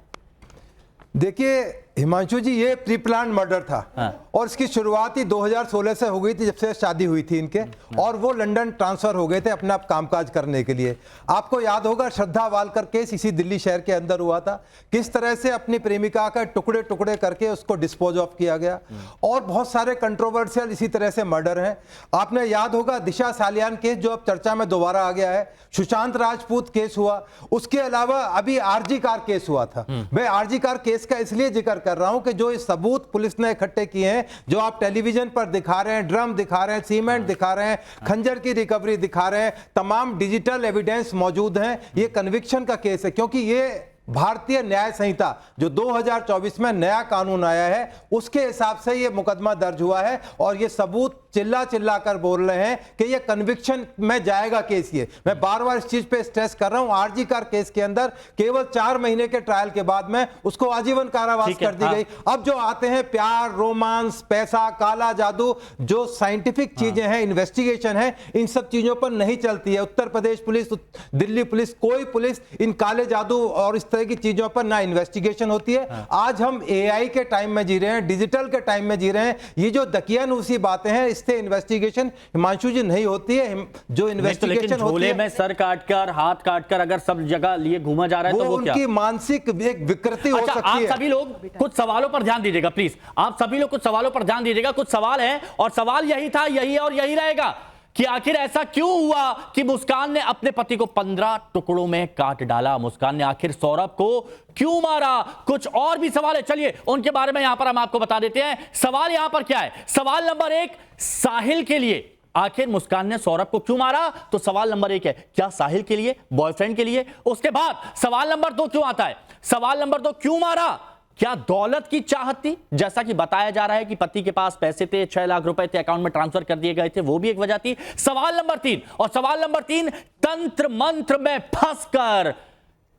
देखिए हिमांशु जी, ये प्री प्लान मर्डर था। और इसकी शुरुआत ही 2016 से हो गई थी, जब से शादी हुई थी इनके, और वो लंदन ट्रांसफर हो गए थे अपना कामकाज करने के लिए। आपको याद होगा श्रद्धा वालकर केस इसी दिल्ली शहर के अंदर हुआ था, किस तरह से अपनी प्रेमिका का टुकड़े टुकड़े करके उसको डिस्पोज ऑफ किया गया। और बहुत सारे कंट्रोवर्शियल इसी तरह से मर्डर हैं। आपने याद होगा दिशा सालियान केस जो अब चर्चा में दोबारा आ गया है, सुशांत राजपूत केस हुआ, उसके अलावा अभी आरजी कार केस हुआ था। मैं आरजी कार केस का इसलिए जिक्र कर रहा हूं कि जो इस सबूत पुलिस ने इकट्ठे किए हैं, जो आप टेलीविजन पर दिखा रहे हैं, ड्रम दिखा रहे हैं, सीमेंट दिखा रहे हैं, खंजर की रिकवरी दिखा रहे हैं, तमाम डिजिटल एविडेंस मौजूद हैं। ये कन्विक्शन का केस है, क्योंकि ये भारतीय न्याय संहिता जो 2024 में नया कानून आया है उसके हिसाब से ये मुकदमा दर्ज हुआ है। और ये सबूत चिल्ला चिल्ला कर बोल रहे हैं कि ये कन्विक्शन में जाएगा केस। ये मैं बार बार इस चीज पे स्ट्रेस कर रहा हूं। आरजी कार केस के अंदर केवल 4 महीने के ट्रायल के बाद में उसको आजीवन कारावास कर दी गई। अब जो आते हैं प्यार, रोमांस, पैसा, काला जादू, जो साइंटिफिक चीजें हैं, इन्वेस्टिगेशन है, इन सब चीजों पर नहीं चलती है। उत्तर प्रदेश पुलिस, दिल्ली पुलिस, कोई पुलिस इन काले जादू और इस तरह की चीजों पर ना इन्वेस्टिगेशन होती है। आज हम एआई के टाइम में जी रहे हैं, डिजिटल के टाइम में जी रहे हैं। ये जो दकियानूसी बातें हैं, इससे इन्वेस्टिगेशन हिमांशु जी नहीं होती है। जो इन्वेस्टिगेशन होती है, में सर काटकर, हाथ काटकर अगर सब जगह लिए घूमा जा रहा है, तो वो उनकी मानसिक एक विकृति हो सकती है। आप सभी लोग कुछ सवालों पर ध्यान दीजिएगा प्लीज। आप सभी लोग कुछ सवालों पर ध्यान दीजिएगा। कुछ सवाल है और सवाल यही था, यही और यही रहेगा कि आखिर ऐसा क्यों हुआ कि मुस्कान ने अपने पति को 15 टुकड़ों में काट डाला। मुस्कान ने आखिर सौरभ को क्यों मारा? कुछ और भी सवाल है, चलिए उनके बारे में यहां पर हम आपको बता देते हैं। सवाल यहां पर क्या है? सवाल नंबर 1 साहिल के लिए, आखिर मुस्कान ने सौरभ को क्यों मारा? तो सवाल नंबर 1 है, क्या साहिल के लिए, बॉयफ्रेंड के लिए? उसके बाद सवाल नंबर 2 क्यों आता है? सवाल नंबर 2, क्यों मारा? क्या दौलत की चाहत थी? जैसा कि बताया जा रहा है कि पति के पास पैसे थे, 6 लाख रुपए थे, अकाउंट में ट्रांसफर कर दिए गए थे, वो भी एक वजह थी। सवाल नंबर 3, और सवाल नंबर 3, तंत्र मंत्र में फंसकर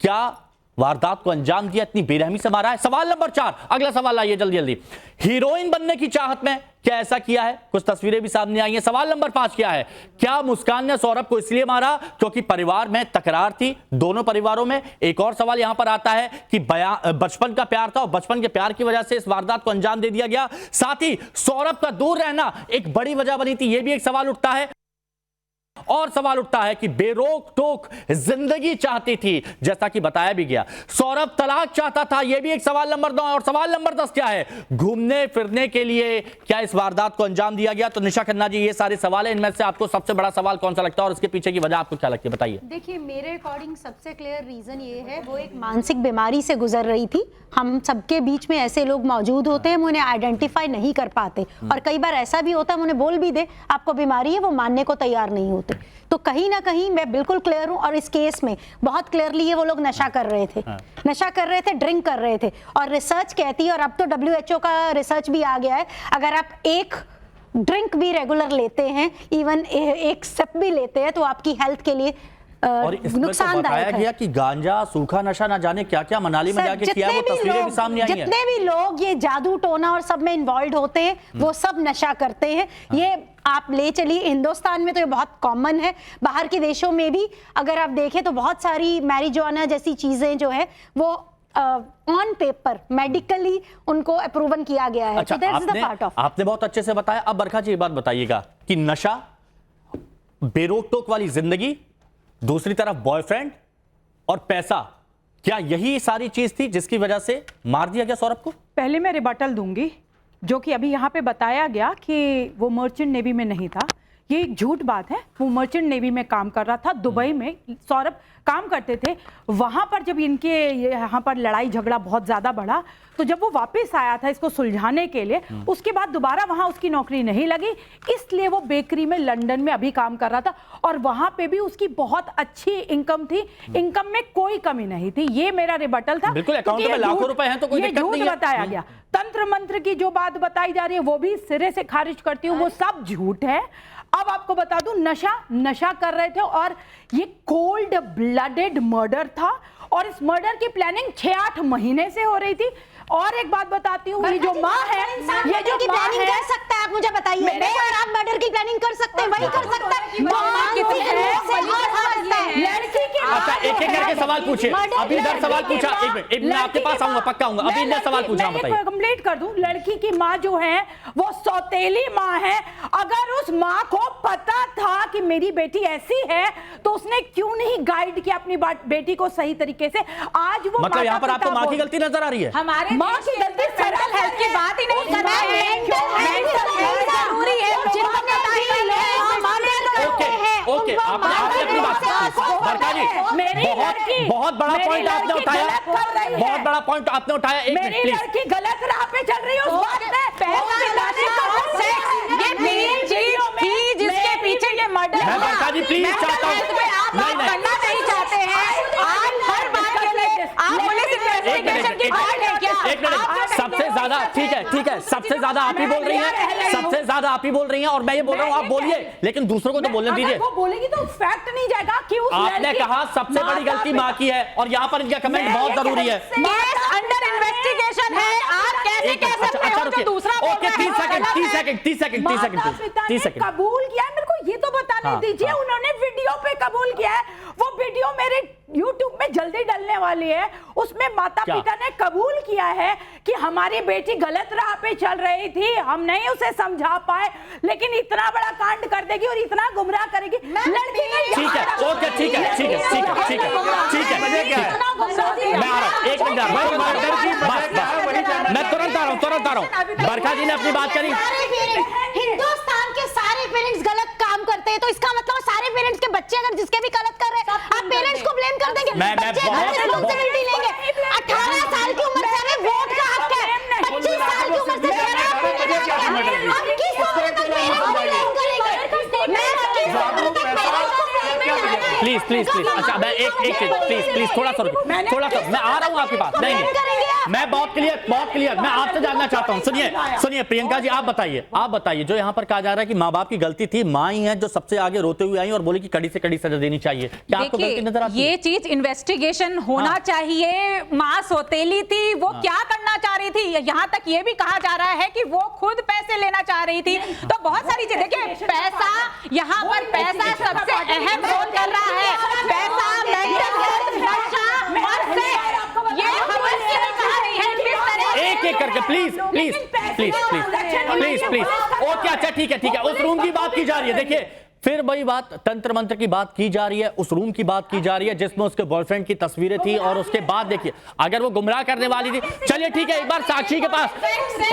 क्या वारदात को अंजाम दिया, इतनी बेरहमी से मारा है? सवाल नंबर 4, अगला सवाल आइए जल्दी जल्दी, हीरोइन बनने की चाहत में क्या ऐसा किया है? कुछ तस्वीरें भी सामने आई हैं। सवाल नंबर 5 क्या है? क्या मुस्कान ने सौरभ को इसलिए मारा क्योंकि परिवार में तकरार थी, दोनों परिवारों में? एक और सवाल यहां पर आता है कि बचपन का प्यार था और बचपन के प्यार की वजह से इस वारदात को अंजाम दे दिया गया। साथ ही सौरभ का दूर रहना एक बड़ी वजह बनी थी, यह भी एक सवाल उठता है। और सवाल उठता है कि बेरोक टोक जिंदगी चाहती थी, जैसा कि बताया भी गया। सौरभ तलाक चाहता था, यह भी एक सवाल नंबर 2। और सवाल नंबर 10 क्या है? घूमने फिरने के लिए क्या इस वारदात को अंजाम दिया गया? तो निशा खन्ना जी, ये सारे सवाल हैं, इनमें से आपको सबसे बड़ा सवाल कौन सा लगता है और इसके पीछे की वजह आपको क्या लगती है, बताइए। देखिए, मेरे अकॉर्डिंग सबसे क्लियर रीजन ये है, वो एक मानसिक बीमारी से गुजर रही थी। हम सबके बीच में ऐसे लोग मौजूद होते हैं, हम उन्हें आइडेंटिफाई नहीं कर पाते, और कई बार ऐसा भी होता है हम उन्हें बोल भी दे आपको बीमारी है, वो मानने को तैयार नहीं होते। तो कहीं ना कहीं मैं बिल्कुल क्लियर हूं, और इस केस में बहुत क्लियरली ये वो लोग नशा कर रहे थे, नशा कर रहे थे, ड्रिंक कर रहे थे। और रिसर्च कहती है, और अब तो WHO का रिसर्च भी आ गया है, अगर आप एक ड्रिंक भी रेगुलर लेते हैं, इवन एक सिप भी लेते हैं, तो आपकी हेल्थ के लिए और इसमें तो बताया गया कि गांजा, सूखा नशा, ना जाने क्या क्या मनाली में जाके किया, वो तस्वीरें भी सामने आई हैं। जितने भी लोग ये जादू टोना और सब में इन्वॉल्व होते हैं, वो सब नशा करते हैं। ये आप ले चलिए, हिंदुस्तान में तो ये बहुत कॉमन है, बाहर के देशों में भी अगर आप देखें तो बहुत सारी मैरिजुआना जैसी चीजें जो है वो ऑन पेपर मेडिकली उनको अप्रूवन किया गया है। अच्छा, आपने बहुत अच्छे से बताया। अब बरखा जी, ये बात बताइएगा कि नशा, बेरोक टोक वाली जिंदगी, दूसरी तरफ बॉयफ्रेंड और पैसा, क्या यही सारी चीज थी जिसकी वजह से मार दिया गया सौरभ को? पहले मैं रिबटल दूंगी, जो कि अभी यहाँ पे बताया गया कि वो मर्चेंट नेवी में नहीं था। ये एक झूठ बात है। वो मर्चेंट नेवी में काम कर रहा था दुबई में, सौरभ काम करते थे वहां पर। जब इनके यहाँ पर लड़ाई झगड़ा बहुत ज्यादा बढ़ा तो जब वो वापस आया था इसको सुलझाने के लिए, उसके बाद दोबारा वहां उसकी नौकरी नहीं लगी, इसलिए वो बेकरी में लंदन में अभी काम कर रहा था और वहां पे भी उसकी बहुत अच्छी इनकम थी, इनकम में कोई कमी नहीं थी। ये मेरा रिबटल था। बिल्कुल, अकाउंट में लाखों रुपए हैं तो कोई दिक्कत नहीं है। बताया गया तंत्र मंत्र की जो बात बताई जा रही है वो भी सिरे से खारिज करती हूँ, वो सब झूठ है। अब आपको बता दूं, नशा कर रहे थे और ये कोल्ड ब्लडेड मर्डर था और इस मर्डर की प्लानिंग 6-8 महीने से हो रही थी। और एक बात बताती हूँ, ये जो माँ है, ये जो माँ है, कर सकता है, आप मुझे बताइए, आप मर्डर की प्लानिंग कर सकते हैं, वही कर सकता है। लड़की की अच्छा, एक एक करके सवाल पूछिए। अभी इधर सवाल पूछा, एक मिनट मैं आपके पास आऊंगा, पक्का आऊंगा। अभी इधर सवाल पूछा, बताइए। कंप्लीट कर दूं। लड़की की माँ जो है वो सौतेली माँ है। अगर उस माँ को पता था कि मेरी बेटी ऐसी है तो उसने क्यों नहीं गाइड किया अपनी बेटी को सही तरीके से। आज वो मतलब यहाँ पर आपको माँ की गलती नजर आ रही है? हमारे माँ की गलती मेंटल हेल्थ की बात ही नहीं कर रहे हैं। जरूरी है ओके, आपने अपनी बात बरका जी, बहुत बड़ा पॉइंट आपने उठाया, बहुत बड़ा पॉइंट आपने उठाया। एक मिनट प्लीज। लड़की गलत राह पे चल रही है, उस बात में जिसके पीछे ये मर्डर मैं बरका जी प्लीज चाहता हूँ, आप करना नहीं चाहते हैं। आप हर बात के लिए आप पुलिस इन्वेस्टिगेशन की बात है क्या? एक मिनट, सबसे ज्यादा ठीक है, सबसे ज्यादा आप ही बोल रही हैं, सबसे ज्यादा आप ही बोल रही हैं और मैं ये बोल रहा हूँ आप बोलिए, लेकिन दूसरों को तो बोलने दीजिए। वो बोलेगी तो फैक्ट नहीं जाएगा कि उस आपने कहा सबसे बड़ी गलती माँ की है और यहाँ पर इनका कमेंट बहुत जरूरी है। केस अंडर इन्वेस्टिगेशन है, आप कैसे कह सकते हो कि दूसरा बोल रहा है? 30 सेकंड कबूल किया। मेरे को ये तो बताने दीजिए, उन्होंने वीडियो पे कबूल किया है। वो वीडियो मेरे YouTube में जल्दी डलने वाली है। उसमें माता पिता ने कबूल किया है कि हमारी बेटी गलत राह पे चल रही थी, हम नहीं उसे समझा पाए, लेकिन इतना बड़ा कांड कर देगी और इतना गुमराह करेगी लड़की ने। ठीक है, ओके, ठीक है, मैं आ रहा हूँ, एक मिनट, मैं तुरंत आ रहा हूँ। बरखा जी ने अपनी बात करी। हिंदुस्तान के सारे पेरेंट्स गलत काम करते हैं तो इसका मतलब सारे पेरेंट्स के बच्चे अगर जिसके भी गलत कर रहे हैं आप पेरेंट्स को ब्लेम कर देंगे? बच्चे रिस्पांसिबिलिटी लेंगे। 18 साल की उम्र से हमें वोट का हक है, 25 साल की उम्र से हम किस उम्र तक पेरेंट्स को ब्लेम करेंगे? मैं किस उम्र तक पेरेंट्स को ब्लेम करेंगे? प्लीज अच्छा, मैं एक प्लीज थोड़ा सा मैं आ रहा हूँ आपके पास। नहीं, मैं बहुत क्लियर मैं आपसे जानना चाहता हूँ। सुनिए प्रियंका जी, आप बताइए जो यहाँ पर कहा जा रहा है कि माँ बाप की गलती थी, माँ ही है जो सबसे आगे रोते हुए आई और बोले कि कड़ी से कड़ी सजा देनी चाहिए। क्या आपको गलती नजर आती है? ये चीज इन्वेस्टिगेशन होना चाहिए। माँ सौतेली थी, वो क्या करना चाह रही थी? यहाँ तक ये भी कहा जा रहा है कि वो खुद पैसे लेना चाह रही थी। तो बहुत सारी चीजें, देखिए पैसा, यहाँ पर पैसा सबसे अहम रोल कर रहा है। पैसा, मेंटल हेल्थ, नशा और सेक्स, ये हम इसके लिए कहा नहीं है। एक करके प्लीज ओके, अच्छा ठीक है, उस रूम की बात की जा रही है। देखिए फिर वही बात, तंत्र मंत्र की बात की जा रही है, उस रूम की बात की जा रही है जिसमें उसके बॉयफ्रेंड की तस्वीरें थी और उसके बाद देखिए अगर वो गुमराह करने वाली थी। चलिए ठीक है, एक बार साक्षी के पास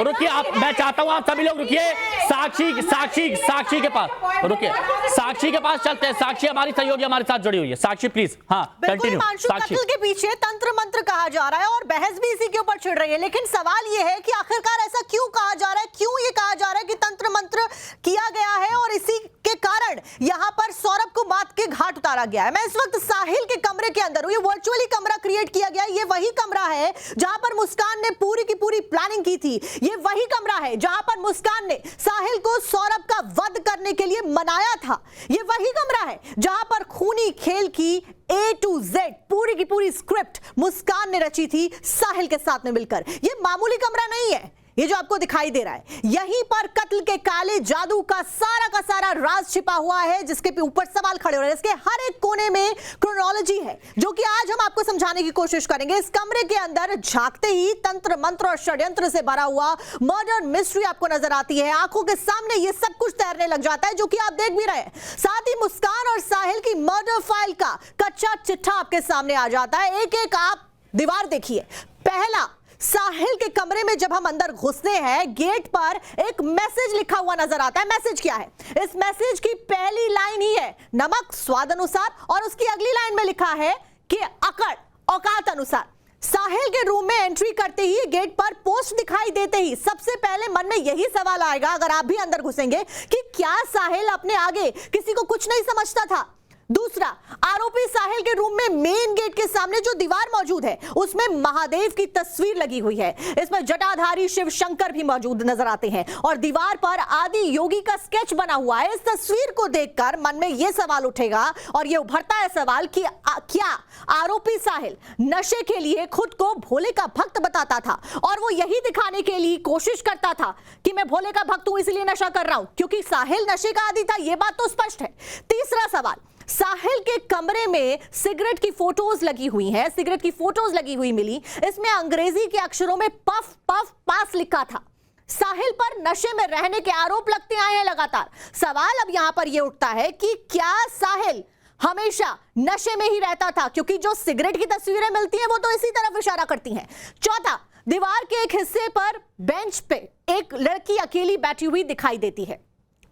रुकिए आप, मैं चाहता हूं आप सभी लोग रुकिए। साक्षी के पास रुकिए, साक्षी के पास चलते हैं। साक्षी हमारी सहयोगी हमारे साथ जुड़ी हुई है। साक्षी प्लीज। हाँ, कंटिन्यू। साक्षी के पीछे तंत्र मंत्र कहा जा रहा है और बहस भी इसी के ऊपर छिड़ रही है, लेकिन सवाल यह है कि आखिरकार ऐसा क्यों कहा जा रहा है, क्यों ये कहा जा रहा है कि तंत्र मंत्र किया गया है और इसी के कारण यहां पर सौरभ को मौत के घाट उतारा गया है। मैं इस वक्त साहिल के कमरे के अंदर हूं। ये वर्चुअली कमरा क्रिएट किया गया है। ये वही कमरा है जहां पर मुस्कान ने पूरी की पूरी प्लानिंग की थी। ये वही कमरा है जहां पर मुस्कान ने साहिल को सौरभ का वध करने के लिए मनाया था। ये वही कमरा है जहां पर खूनी खेल की A to Z पूरी की पूरी स्क्रिप्ट मुस्कान ने रची थी साहिल के साथ में मिलकर। ये मामूली कमरा नहीं है, ये जो आपको दिखाई दे रहा है, यहीं पर कत्ल के काले जादू का सारा राज छिपा हुआ है, जिसके ऊपर सवाल खड़े हो रहे हैं। इसके हर एक कोने में क्रोनोलॉजी है जो कि आज हम आपको समझाने की कोशिश करेंगे। इस कमरे के अंदर झांकते ही तंत्र मंत्र और षड्यंत्र से भरा हुआ मर्डर मिस्ट्री आपको नजर आती है। आंखों के सामने ये सब कुछ तैरने लग जाता है, जो कि आप देख भी रहे हैं। साथ ही मुस्कान और साहिल की मर्डर फाइल का कच्चा चिट्ठा आपके सामने आ जाता है। एक एक आप दीवार देखिए। पहला, साहिल के कमरे में जब हम अंदर घुसते हैं, गेट पर एक मैसेज लिखा हुआ नजर आता है। मैसेज क्या है? इस मैसेज की पहली लाइन ही है नमक स्वाद अनुसार, और उसकी अगली लाइन में लिखा है कि अकड़ औकात अनुसार। साहिल के रूम में एंट्री करते ही, गेट पर पोस्ट दिखाई देते ही सबसे पहले मन में यही सवाल आएगा, अगर आप भी अंदर घुसेंगे, कि क्या साहिल अपने आगे किसी को कुछ नहीं समझता था? दूसरा, आरोपी साहिल के रूम में मेन गेट के सामने जो दीवार मौजूद है, उसमें महादेव की तस्वीर लगी हुई है। इसमें जटाधारी शिव शंकर भी मौजूद नजर आते हैं और दीवार पर आदि योगी का स्केच बना हुआ है। इस तस्वीर को देखकर मन में यह सवाल उठेगा और यह उभरता है सवाल कि क्या आरोपी साहिल नशे के लिए खुद को भोले का भक्त बताता था और वो यही दिखाने के लिए कोशिश करता था कि मैं भोले का भक्त हूं, इसलिए नशा कर रहा हूं, क्योंकि साहिल नशे का आदी था, यह बात तो स्पष्ट है। तीसरा सवाल, साहिल के कमरे में सिगरेट की फोटोज लगी हुई हैं, सिगरेट की फोटोज लगी हुई मिली। इसमें अंग्रेजी के अक्षरों में पफ पफ पास लिखा था। साहिल पर नशे में रहने के आरोप लगते आए हैं लगातार। सवाल अब यहां पर यह उठता है कि क्या साहिल हमेशा नशे में ही रहता था, क्योंकि जो सिगरेट की तस्वीरें मिलती हैं वो तो इसी तरफ इशारा करती हैं। चौथा, दीवार के एक हिस्से पर बेंच पे एक लड़की अकेली बैठी हुई दिखाई देती है।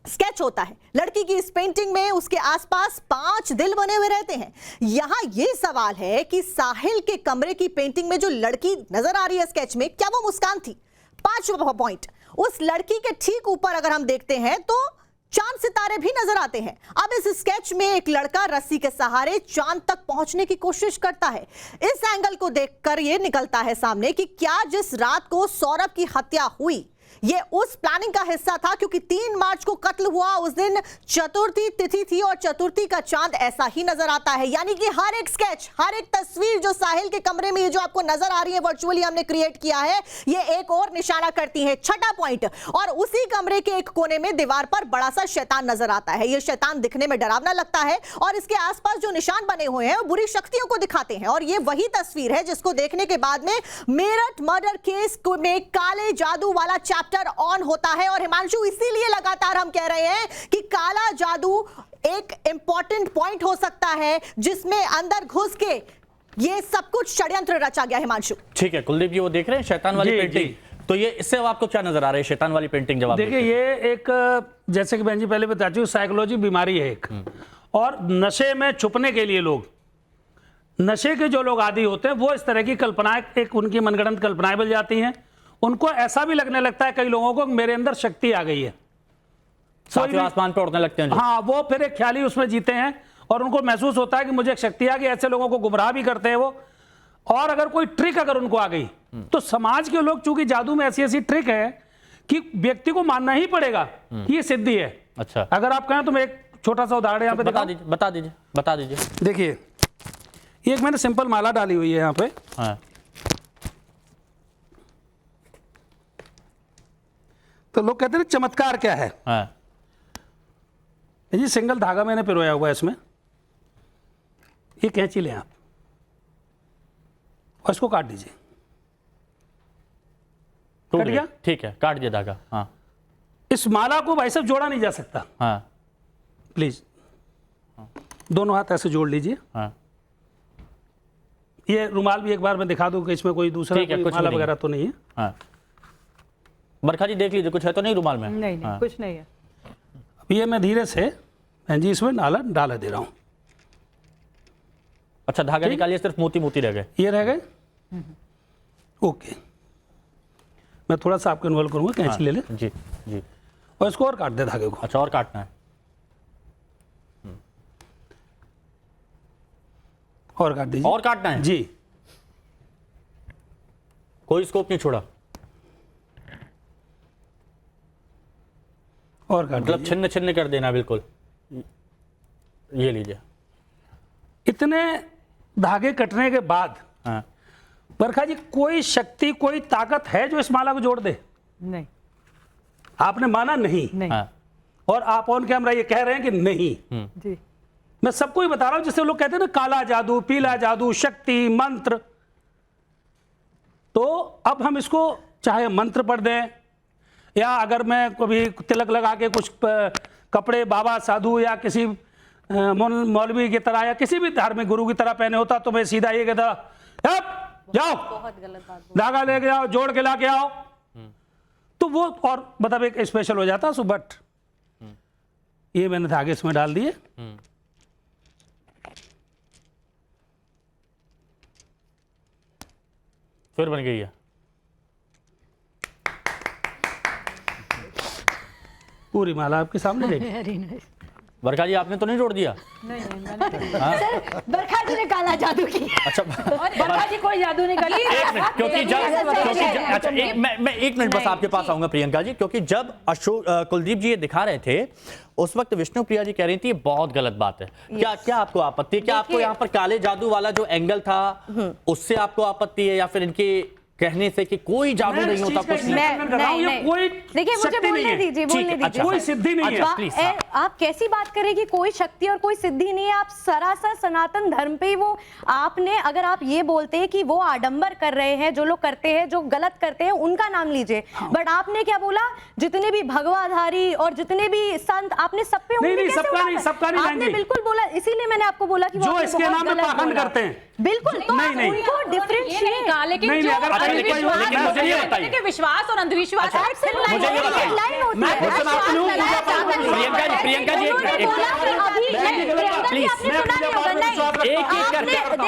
स्केच होता है लड़की की इस पेंटिंग में, उसके आसपास 5 दिल बने हुए रहते हैं। यहां यह सवाल है कि साहिल के कमरे की पेंटिंग में जो लड़की नजर आ रही है स्केच में, क्या वो मुस्कान थी? 5वां पॉइंट, उस लड़की के ठीक ऊपर अगर हम देखते हैं तो चांद सितारे भी नजर आते हैं। अब इस स्केच में एक लड़का रस्सी के सहारे चांद तक पहुंचने की कोशिश करता है। इस एंगल को देखकर यह निकलता है सामने कि क्या जिस रात को सौरभ की हत्या हुई, ये उस प्लानिंग का हिस्सा था, क्योंकि 3 मार्च को कत्ल हुआ, उस दिन चतुर्थी तिथि थी और चतुर्थी का चांद ऐसा ही नजर आता है। यानी कि हर एक स्केच, हर एक तस्वीर जो साहिल के कमरे में ये जो आपको नजर आ रही है वर्चुअली हमने क्रिएट किया है, ये एक और निशाना करती है। छठा पॉइंट, और उसी कमरे के एक कोने में दीवार पर बड़ा सा शैतान नजर आता है। ये शैतान दिखने में डरावना लगता है और इसके आसपास जो निशान बने हुए हैं वो बुरी शक्तियों को दिखाते हैं। और ये वही तस्वीर है जिसको देखने के बाद में मेरठ मर्डर केस में काले जादू वाला चैप्टर ऑन होता है। और हिमांशु, इसीलिए लगातार हम कह रहे हैं कि काला जादू एक इंपॉर्टेंट पॉइंट हो सकता है जिसमें अंदर घुस के ये सब कुछ षड्यंत्र रचा गया। हिमांशु, ठीक है, कुलदीप जी वो देख रहे हैं शैतान वाली पेंटिंग, तो ये इससे अब आपको क्या नजर आ रहा है शैतान वाली पेंटिंग? जवाब देखिए, ये एक, जैसे कि बहन जी पहले बता चुकी, साइकोलॉजी बीमारी है एक, और नशे में छुपने के लिए लोग, नशे के जो लोग आदी होते हैं वो इस तरह की कल्पनाएं, एक उनकी मनगढ़ंत कल्पनाएं बन जाती हैं। उनको ऐसा भी लगने लगता है कई लोगों को मेरे अंदर शक्ति आ गई है, आसमान पे उड़ने लगते हैं। हाँ, वो फिर एक ख्याली उसमें जीते हैं और उनको महसूस होता है कि मुझे एक शक्ति आ गई। ऐसे लोगों को गुमराह भी करते हैं वो। और अगर कोई ट्रिक अगर उनको आ गई तो समाज के लोग, चूंकि जादू में ऐसी ऐसी ट्रिक है कि व्यक्ति को मानना ही पड़ेगा कि ये सिद्धि है। अच्छा, अगर आप कहें तो मैं एक छोटा सा उदाहरण यहाँ पे बता दीजिए। देखिए, ये एक मैंने सिंपल माला डाली हुई है यहाँ पे। हाँ। तो लोग कहते हैं चमत्कार क्या है? हाँ। जी, सिंगल धागा मैंने पिरोया हुआ है इसमें। ये कैंची लें आप और इसको काट दीजिए। कट गया? ठीक है, काट दिया धागा। हाँ। इस माला को भाई साहब जोड़ा नहीं जा सकता। हाँ। प्लीज दोनों हाथ ऐसे जोड़ लीजिए। हाँ। ये रुमाल भी एक बार मैं दिखा दूं कि इसमें कोई दूसरा कोई माला वगैरह तो नहीं है। हाँ। बरखा जी देख लीजिए, कुछ है तो नहीं रुमाल में? नहीं, हाँ। कुछ नहीं है। अब ये मैं धीरे से जी इसमें डाला दे रहा हूं। अच्छा, धागा निकालिए, सिर्फ मोती मोती रह गए। ये रह गए। ओके, मैं थोड़ा सा आपको इन्वॉल्व करूंगा। कैंची ले ले जी जी, और इसको और काट दे धागे को। अच्छा, और काटना है? और काट दीजिए। और काटना है जी। कोई स्कोप नहीं छोड़ा? और काट मतलब छिन्न छिन्न कर देना बिल्कुल। ये लीजिए। इतने धागे कटने के बाद हाँ। बरखा जी, कोई शक्ति, कोई ताकत है जो इस माला को जोड़ दे? नहीं। आपने माना नहीं? नहीं। हाँ। और आप ऑन कैमरा ये कह रहे हैं कि नहीं। जी, मैं सबको ही बता रहा हूं, जिससे लोग कहते हैं ना काला जादू, पीला जादू, शक्ति, मंत्र। तो अब हम इसको चाहे मंत्र पढ़ दें, या अगर मैं कभी तिलक लगा के कुछ कपड़े बाबा साधु या किसी मौलवी की तरह या किसी भी धार्मिक गुरु की तरह पहने होता, तो मैं सीधा ये कहता जाओ बहुत गलत बात। धागा लेके आओ, जोड़ के लाके आओ, तो वो और मतलब एक स्पेशल हो जाता। सो बट ये मैंने धागे इसमें डाल दिए, फिर बन गई है पूरी माला आपके सामने देखिए। बरखा जी, आपने तो नहीं जोड़ दिया? बरखा जी ने काला जादू किया। अच्छा, बरखा जी कोई जादू नहीं करी। अच्छा, मैं 1 मिनट बस आपके पास आऊंगा प्रियंका जी, क्योंकि जब अशोक कुलदीप जी ये दिखा रहे थे उस वक्त विष्णु प्रिया जी कह रही थी ये बहुत गलत बात है। क्या आपको आपत्ति है? क्या आपको यहाँ पर काले जादू वाला जो एंगल था उससे आपको आपत्ति है, या फिर इनके कहने से कि कोई जादू नहीं होता, कुछ नहीं? कोई देखिए मुझे बोलने दीजिए, बोलने दीजिए। कोई सिद्धि नहीं है। आप कैसी बात करें कि कोई शक्ति और कोई सिद्धि नहीं है? आप सरासर सनातन धर्म पे वो आपने, अगर आप ये बोलते हैं कि वो आडंबर कर रहे हैं, जो लोग करते हैं, जो गलत करते हैं, उनका नाम लीजिए। बट आपने क्या बोला? जितने भी भगवाधारी और जितने भी संत, आपने सब पे नहीं, सबका नहीं आपने बिल्कुल बोला। इसीलिए मैंने आपको बोला कि जो इसके नाम पे पाखंड करते हैं, बिल्कुल, तो उनको डिफरेंशिएट विश्वास और अंधविश्वास प्रियंका जी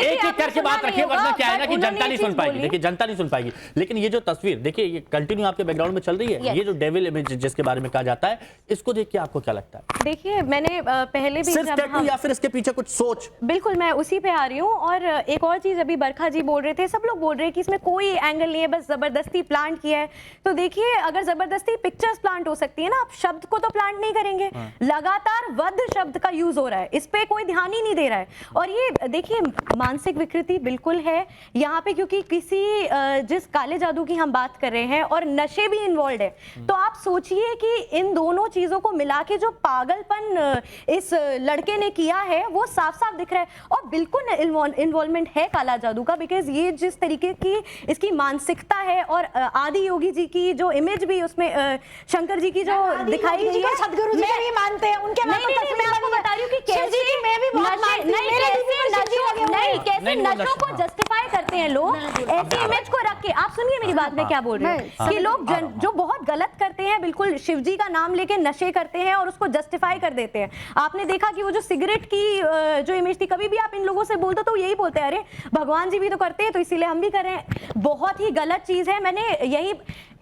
एक एक करके बात रखिए, वरना क्या है ना कि जनता नहीं सुन पाएगी। देखिए जनता नहीं सुन पाएगी। लेकिन ये जो तस्वीर देखिए, ये कंटिन्यू आपके बैकग्राउंड में चल रही है, ये जो डेविल इमेज जिसके बारे में कहा जाता है, इसको देख के आपको क्या लगता है? देखिए मैंने पहले भी सिर्फ टैटू या फिर इसके पीछे कुछ सोच? बिल्कुल, मैं उसी पे आ रही हूँ। और एक और चीज, अभी बरखा जी बोल रहे थे, सब लोग बोल रहे हैं कि इसमें कोई एंगल नहीं है, बस जबरदस्ती प्लांट किया है। तो देखिए, अगर जबरदस्ती पिक्चर्स प्लांट हो सकती है ना, आप शब्द को तो प्लांट नहीं करेंगे। लगातार वध शब्द का यूज हो रहा है, इस पे कोई ध्यान ही नहीं दे रहा है। और ये देखिए, मानसिक विकृति बिल्कुल है यहाँ पे, क्योंकि किसी जिस काले जादू की हम बात कर रहे हैं और नशे भी इन्वॉल्व है, तो आप सोचिए कि इन दोनों चीजों को मिला के जो पागलपन इस लड़के ने किया है वो साफ साफ दिख रहा है। और बिल्कुल इन्वॉल्वमेंट है काला जादू का, बिकॉज ये जिस तरीके की इसकी मानसिकता है, और आदि योगी जी की जो इमेज भी उसमें शंकर जी की जो दिखाई गई है, सदगुरु जी भी मानते हैं उनके। मैं आपको बता रही हूँ कि कैसे नशों को जस्टिफाई करते हैं लोग, ऐसी इमेज को रख के। आप सुनिए मेरी बात, मैं क्या बोल रही हूँ कि लोग जो बहुत गलत करते हैं, बिल्कुल शिव जी का नाम लेके नशे करते हैं और उसको जस्टिफाई कर देते हैं। आपने देखा कि वो जो सिगरेट की जो इमेज थी, कभी भी आप इन लोगों से बोलते तो यही बोलते हैं, अरे भगवान जी भी तो करते हैं तो इसीलिए हम भी कर रहे हैं। बहुत ही गलत चीज है। मैंने यही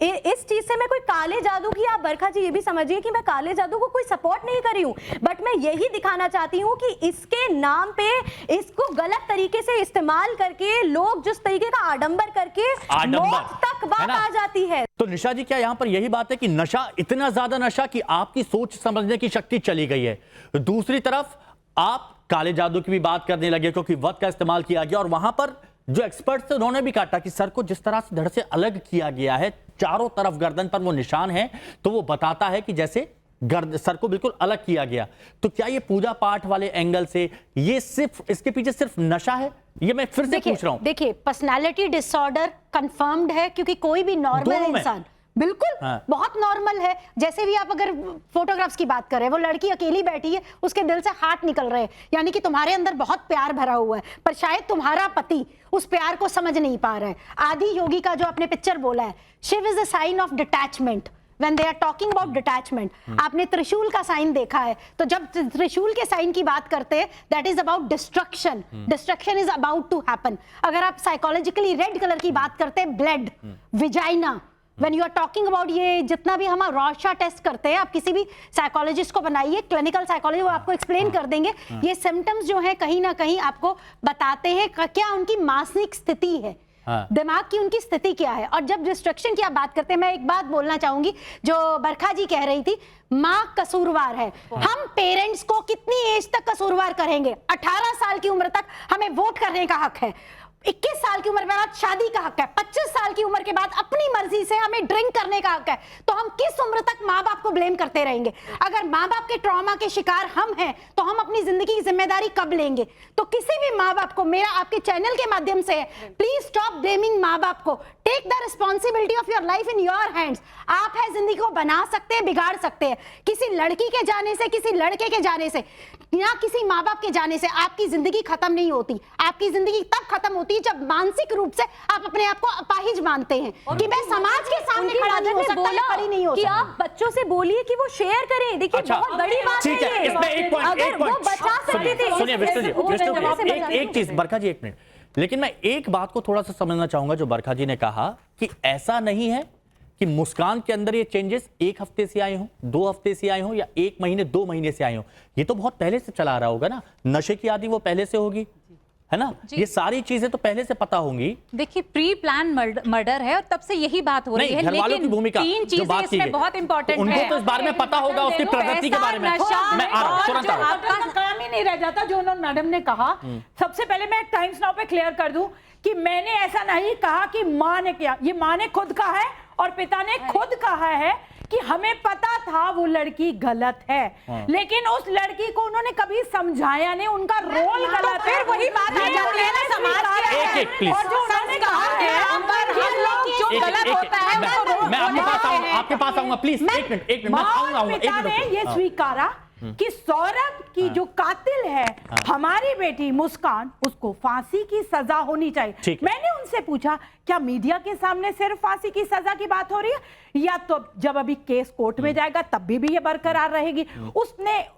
इस चीज से मैं कोई काले जादू की, आप बरखा जी ये भी समझिए कि मैं काले जादू को कोई सपोर्ट नहीं कर रही हूँ, बट मैं यही दिखाना चाहती हूँ कि इसके नाम पे इसको गलत तरीके से इस्तेमाल करके लोग जिस तरीके का आडंबर करके मौत तक बात आ जाती है। तो निशा जी, क्या यहाँ पर यही बात है कि नशा, इतना ज्यादा नशा कि आपकी सोच समझने की शक्ति चली गई है? दूसरी तरफ आप काले जादू की भी बात करने लगे क्योंकि वध का इस्तेमाल किया गया, और वहां पर जो एक्सपर्ट थे उन्होंने भी काटा कि सर को जिस तरह से धड़ से अलग किया गया है, चारों तरफ गर्दन पर वो निशान है, तो वो बताता है कि जैसे सर को बिल्कुल अलग किया गया। तो क्या ये पूजा पाठ वाले एंगल से ये सिर्फ, इसके पीछे सिर्फ नशा है? ये मैं फिर से पूछ रहा हूं। देखिए, पर्सनालिटी डिसऑर्डर कंफर्म्ड है, क्योंकि कोई भी नॉर्मल इंसान बिल्कुल बहुत नॉर्मल है। जैसे भी आप अगर फोटोग्राफ्स की बात करें, वो लड़की अकेली बैठी है, उसके दिल से हार्ट निकल रहे हैं, यानी कि तुम्हारे अंदर बहुत प्यार भरा हुआ है, पर शायद तुम्हारा पति उस प्यार को समझ नहीं पा रहा है। आदि योगी का जो आपने पिक्चर बोला है, Shiv is a sign of detachment when they are talking about detachment। आपने त्रिशूल का साइन देखा है, तो जब त्रिशूल के साइन की बात करते हैं, that is about destruction। destruction is about to happen। अगर आप साइकोलॉजिकली रेड कलर की बात करते हैं, blood, vagina, when you are talking about ये जितना भी हम रॉशा टेस्ट करते हैं, आप किसी भी साइकोलॉजिस्ट को बनाइए, क्लिनिकल साइकोलॉजी, वो आपको एक्सप्लेन कर देंगे। ये सिम्टम्स जो है कहीं ना कहीं आपको बताते हैं क्या उनकी मानसिक स्थिति है, दिमाग की उनकी स्थिति क्या है। और जब डिस्ट्रक्शन की आप बात करते हैं, मैं एक बात बोलना चाहूंगी, जो बरखा जी कह रही थी, माँ कसूरवार है। हम पेरेंट्स को कितनी एज तक कसूरवार करेंगे? 18 साल की उम्र तक हमें वोट करने का हक है, 21 साल की उम्र के बाद शादी का हक है, 25 साल की उम्र के बाद अपनी मर्जी से हमें ड्रिंक करने का हक है। तो हम किस उम्र तक माँ बाप को ब्लेम करते रहेंगे? अगर माँ बाप के ट्रॉमा के शिकार हम हैं, तो हम अपनी जिंदगी की जिम्मेदारी कब लेंगे? तो किसी भी माँ बाप को मेरा आपके चैनल के माध्यम से प्लीज स्टॉप ब्लेमिंग माँ बाप को। Take the responsibility of your life in your hands. आप है जिंदगी को बना सकते हैं, बिगाड़ सकते हैं। किसी लड़की के जाने से, किसी लड़के के जाने से, या किसी माँ बाप के जाने से आपकी जिंदगी खत्म नहीं होती। आपकी जिंदगी तब खत्म होती है जब मानसिक रूप से आप अपने आप को अपाहिज मानते हैं कि मैं समाज के सामने खड़ा नहीं हो सकता या खड़ी नहीं हो कि सकता। आप बच्चों से बोलिए कि वो शेयर करें। देखिए बहुत बड़ी बात ठीक है, है इसमें एक पॉइंट, अगर वो बचा सकते थे। सुनिए विष्णु जी, एक चीज बरखा जी, एक मिनट, लेकिन मैं एक बात को थोड़ा सा समझना चाहूंगा जो बरखा जी ने कहा कि ऐसा नहीं है कि मुस्कान के अंदर ये चेंजेस एक हफ्ते से आए हों, 2 हफ्ते से आए हों, या 1 महीने 2 महीने से आए हों। ये तो बहुत पहले से चला रहा होगा ना, नशे की आदि वो पहले से होगी, है ना, ये सारी चीजें तो पहले से पता होंगी। देखिए प्री प्लान मर्डर है और तब से यही बात हो रही है, घर वालों की लेकिन भूमिका 3 जो चीजें बात की इसमें गई, बहुत इंपॉर्टेंट है। उनको तो इस बारे में पता होगा उसकी प्रगति के बारे में। मैं आ रहा हूं, तुरंत आ रहा हूं। आपका काम ही नहीं रह जाता जो उन्होंने मैडम ने कहा। सबसे पहले मैं टाइम्स नाउ पे क्लियर कर दूं कि मैंने ऐसा नहीं कहा कि मां ने किया, ये मां ने खुद कहा है और पिता ने खुद कहा है कि हमें पता था वो लड़की गलत है, लेकिन उस लड़की को उन्होंने कभी समझाया नहीं, उनका रोल गलत है। फिर वही बात आ जाती है ना समाज के। एक प्लीज, और जो उन्होंने कहा है हम लोग जो गलत होता है उसको मैं आपके पास आऊंगा प्लीज, एक मिनट मैं आऊंगा, पिता ने ये स्वीकारा कि सौरभ की जो कातिल है हमारी बेटी मुस्कान, उसको फांसी की सजा होनी चाहिए। मैंने उनसे पूछा क्या मीडिया के सामने सिर्फ फांसी की सजा की बात हो रही है या तो जब अभी केस कोर्ट में जाएगा तब भी ये बरकरार रहेगी?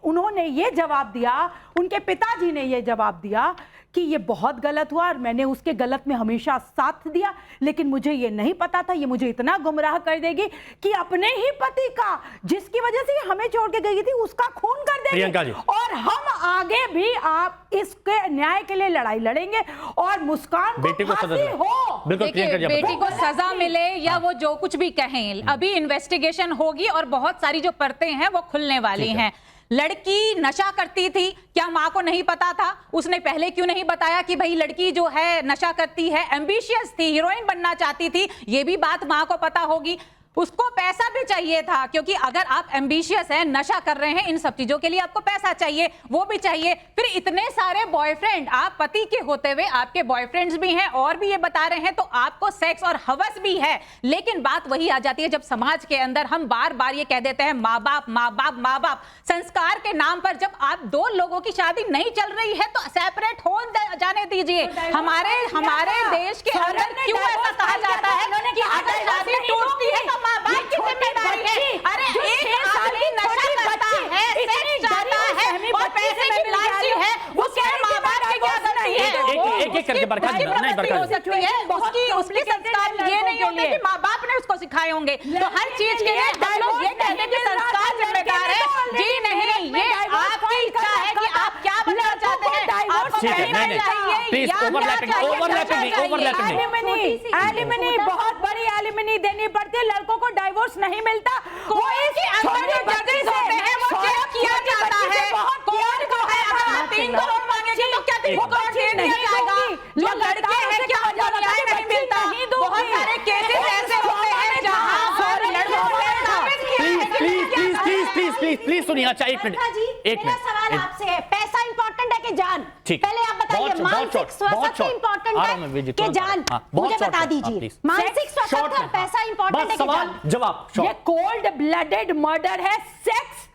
उन्होंने ये जवाब दिया, उनके पिताजी ने ये जवाब दिया कि ये बहुत गलत हुआ और मैंने उसके गलत में हमेशा साथ दिया, लेकिन मुझे ये नहीं पता था ये मुझे इतना गुमराह कर देगी कि अपने ही पति का, जिसकी वजह से हमें छोड़ के गई थी, उसका खून कर देगी। और हम आगे भी आप इसके न्याय के लिए लड़ाई लड़ेंगे और मुस्कान बेटी को फांसी हो। देखिए बेटी को सजा मिले या वो जो कुछ भी कहें, अभी इन्वेस्टिगेशन होगी और बहुत सारी जो परतें हैं वो खुलने वाली हैं। लड़की नशा करती थी, क्या माँ को नहीं पता था? उसने पहले क्यों नहीं बताया कि भाई लड़की जो है नशा करती है, एम्बिशियस थी, हीरोइन बनना चाहती थी, ये भी बात माँ को पता होगी। उसको पैसा भी चाहिए था, क्योंकि अगर आप एम्बिशियस हैं, नशा कर रहे हैं, इन सब चीजों के लिए आपको पैसा चाहिए, वो भी चाहिए। फिर इतने सारे बॉयफ्रेंड, आप पति के होते हुए आपके बॉयफ्रेंड्स भी हैं और भी ये बता रहे हैं, तो आपको सेक्स और हवस भी है। लेकिन बात वही आ जाती है जब समाज के अंदर हम बार बार ये कह देते हैं माँ बाप माँ बाप माँ बाप, संस्कार के नाम पर जब आप 2 लोगों की शादी नहीं चल रही है तो सेपरेट हो जाने दीजिए। हमारे देश के अंदर क्यों ऐसा कहा जाता है कि अगर शादी टूटती है माँ बाप की जिम्मेदारी है? अरे एक आदमी नशा करता है, सेक्स चाहता है और पैसे की लालची है, उसके माँ बाप की क्या गलती है? एक करके बरखा जी, नहीं बरखा हो सकती है, उसके संस्कार ये नहीं होते कि माँ बाप ने उसको सिखाए होंगे। तो हर चीज के लिए हम लोग ये कहते हैं कि संस्कार जिम्मेदार है। जी नहीं, ये आपकी इच्छा है कि आप क्या बनना चाहते हैं। आपको नहीं प्लीज एलिमनी बहुत बड़ी एलिमनी देनी पड़ती है, लड़कों को डाइवोर्स नहीं मिलता। कोई के अंदर जो जजेस होते हैं वो चेक किया जाता है। कोर्ट को है, अगर आप 3 करोड़ मांगेंगे तो क्या 3 करोड़ दे दिया जाएगा? जो लड़के हैं क्या उनको न्याय नहीं मिलता? बहुत सारे केसेस ऐसे होते हैं जहां लड़कों को प्लीज सुनिए। अच्छा एक मिनट मेरा सवाल आपसे है, पैसा इंपॉर्टेंट है कि जान? पहले आप बताइए, मानसिक स्वास्थ्य इंपॉर्टेंट है कि जान? मुझे बता दीजिए, मानसिक स्वास्थ्य पैसा इंपॉर्टेंट है कि जान? जवाब। ये कोल्ड ब्लडेड मर्डर है, सेक्स,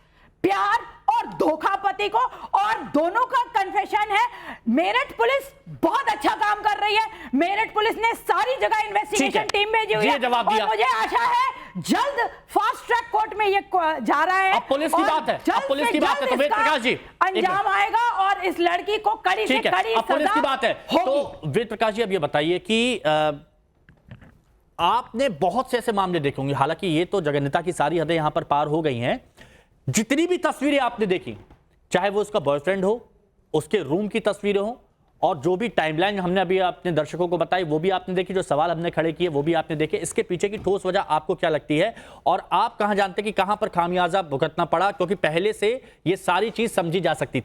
प्यार और धोखा पति को, और दोनों का कन्फेशन है। मेरठ पुलिस बहुत अच्छा काम कर रही है, मेरठ पुलिस ने सारी जगह इन्वेस्टिगेशन टीम भेजी हुई है जवाब दिया। और मुझे आशा है जल्द फास्ट ट्रैक कोर्ट में ये जा रहा है। अब पुलिस की बात है, अब पुलिस की बात है, तो वेद प्रकाश जी अंजाम आएगा और इस लड़की को कड़ी से कड़ी अब पुलिस की बात है। तो वेद प्रकाश जी अब ये बताइए कि आपने बहुत से ऐसे मामले देखे होंगे, हालांकि ये तो जगन्यता की सारी हदें यहां पर पार हो गई हैं, जितनी भी तस्वीरें आपने देखी, चाहे वो उसका बॉयफ्रेंड हो, उसके रूम की तस्वीरें हो, और जो भी टाइमलाइन हमने अभी अपने दर्शकों को बताई वो भी आपने देखी, जो सवाल हमने खड़े किए वो भी आपने देखे, इसके पीछे की ठोस वजह आपको क्या लगती है और आप कहां जानते कि कहां पर खामियाजा भुगतना पड़ा? क्योंकि पहले से ये सारी चीज समझी जा सकती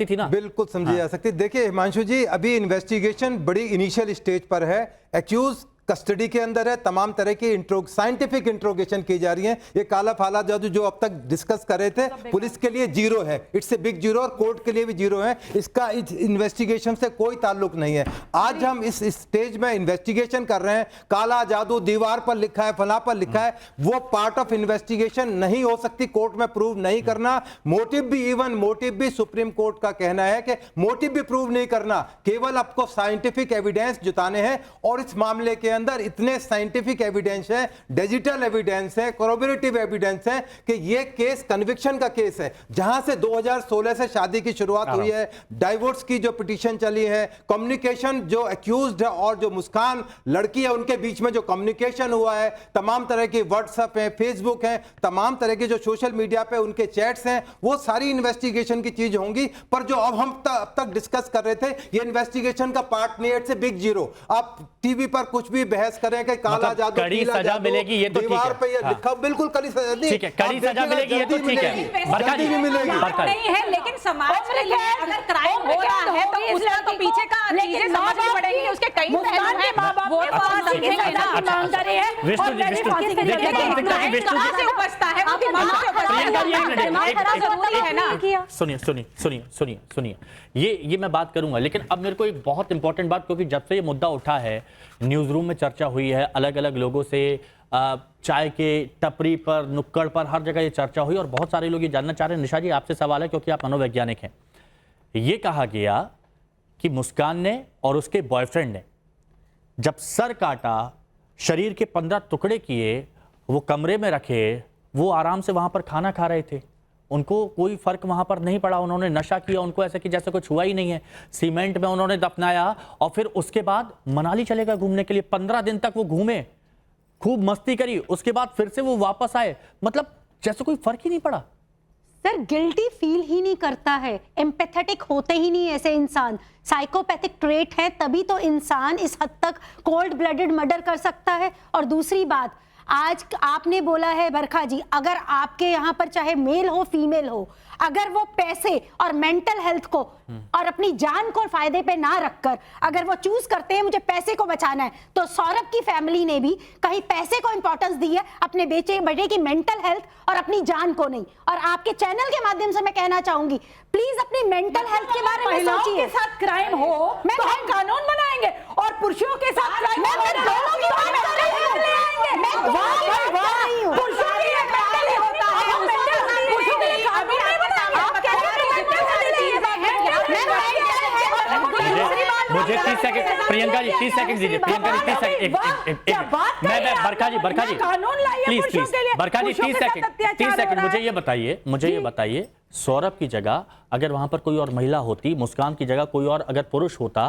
थी ना? बिल्कुल समझी जा सकती। देखिए हिमांशु जी, अभी इन्वेस्टिगेशन बड़ी इनिशियल स्टेज पर है। एक्यूज कस्टडी के अंदर है, तमाम तरह की साइंटिफिक इंट्रोगेशन की जा रही है। ये काला फाला जादू जो अब तक डिस्कस कर रहे थे, पुलिस के लिए जीरो है, इट्स ए बिग जीरो, और कोर्ट के लिए भी जीरो है। इसका इस इन्वेस्टिगेशन से कोई ताल्लुक नहीं है। आज हम इस स्टेज में इन्वेस्टिगेशन कर रहे हैं, काला जादू दीवार पर लिखा है, फला पर लिखा है, वो पार्ट ऑफ इन्वेस्टिगेशन नहीं हो सकती, कोर्ट में प्रूव नहीं करना। मोटिव भी, इवन मोटिव भी सुप्रीम कोर्ट का कहना है कि मोटिव भी प्रूव नहीं करना, केवल आपको साइंटिफिक एविडेंस जुटाने हैं। और इस मामले के अंदर इतने साइंटिफिक एविडेंस है, डिजिटल एविडेंस है, कोरोबोरेटिव एविडेंस है कि ये केस कन्विक्शन का केस है। जहां से 2016 से शादी की शुरुआत हुई है, डाइवोर्स की जो पिटीशन चली है, कम्युनिकेशन जो एक्यूज्ड है और जो मुस्कान लड़की है उनके बीच में जो कम्युनिकेशन हुआ है, तमाम तरह की व्हाट्सएप है, फेसबुक है, तमाम तरह के जो सोशल मीडिया पे उनके चैट्स हैं, वो सारी इन्वेस्टिगेशन की चीज होंगी। पर जो अब हम अब तक डिस्कस कर रहे थे, ये इन्वेस्टिगेशन का पार्ट नहीं है, इट्स ए बिग जीरो। आप टीवी पर कुछ भी बहस करें कि काला मतलब जादू, कड़ी पीला सजा जादू, मिलेगी, ये तो ठीक दीवार है। पे ये हाँ। लिखा, बिल्कुल कड़ी सजा नहीं, ठीक है, कड़ी आप सजा देखिएगा, मिलेगी, ये तो जल्दी ठीक है। मिलेगी, बरका जल्दी जी, भी मिलेगी। बरका जी। नहीं है, लेकिन समाज के लिए अगर क्राइम हो रहा है तो उसका तो पीछे का चीजें समझनी पड़ेगी, उसके कई पहलू हैं, वो तो हम समझेंगे ना। विष्णु जी, विष्णु जी, देखिए मानसिकता की विष्णु कहाँ से जी, उपजता है, वो दिमाग से उपजता प्रियंका जी, एक मिनट, है। सुनिए, ये मैं बात करूंगा, लेकिन अब मेरे को एक बहुत इंपॉर्टेंट बात, क्योंकि जब से ये मुद्दा उठा है, न्यूज रूम में चर्चा हुई है, अलग अलग लोगों से चाय के टपरी पर, नुक्कड़ पर, हर जगह ये चर्चा हुई, और बहुत सारे लोग ये जानना चाह रहे हैं। निशा जी, आपसे सवाल है, क्योंकि आप मनोवैज्ञानिक हैं। ये कहा गया कि मुस्कान ने और उसके बॉयफ्रेंड ने जब सर काटा, शरीर के 15 टुकड़े किए, वो कमरे में रखे, वो आराम से वहां पर खाना खा रहे थे, उनको कोई फर्क वहां पर नहीं पड़ा, उन्होंने नशा किया, उनको ऐसा कि जैसे कुछ हुआ ही नहीं है, सीमेंट में उन्होंने दफनाया, और फिर उसके बाद मनाली चले गए घूमने के लिए। 15 दिन तक वो घूमे, खूब मस्ती करी, उसके बाद फिर से वो वापस आए, मतलब जैसे कोई फर्क ही नहीं पड़ा। सर गिल्टी फील ही नहीं करता है, एम्पैथेटिक होते ही नहीं ऐसे इंसान, साइकोपैथिक ट्रेट है, तभी तो इंसान इस हद तक कोल्ड ब्लडेड मर्डर कर सकता है। और दूसरी बात, आज आपने बोला है बरखा जी, अगर आपके यहाँ पर चाहे मेल हो फीमेल हो, अगर वो पैसे और मेंटल हेल्थ को और अपनी जान को फायदे पे ना रखकर अगर वो चूज करते हैं मुझे पैसे को बचाना है, तो सौरभ की फैमिली ने भी कहीं पैसे को इंपॉर्टेंस दी है, अपने बेटे की मेंटल हेल्थ और अपनी जान को नहीं। और आपके चैनल के माध्यम से मैं कहना चाहूंगी, प्लीज अपनी मेंटल हेल्थ के बारे में सोचिए। के साथ क्राइम हो तो हम कानून बनाएंगे, और पुरुषों के साथ क्राइम हो तो दोनों की मेंटल हेल्थ ले आएंगे। पुरुषों के लिए मेंटल हेल्थ होता है, पुरुषों के लिए कानून नहीं बनाएंगे। आप कह रहे हैं मुझे 30 सेकंड, प्रियंका जी 30 सेकंड दीजिए, प्रियंका जी 30 सेकंड, मैं बरखा ji please, Barkha ji 30 second, मुझे ये बताइए, सौरभ की जगह अगर वहां पर कोई और महिला होती, मुस्कान की जगह कोई और अगर पुरुष होता,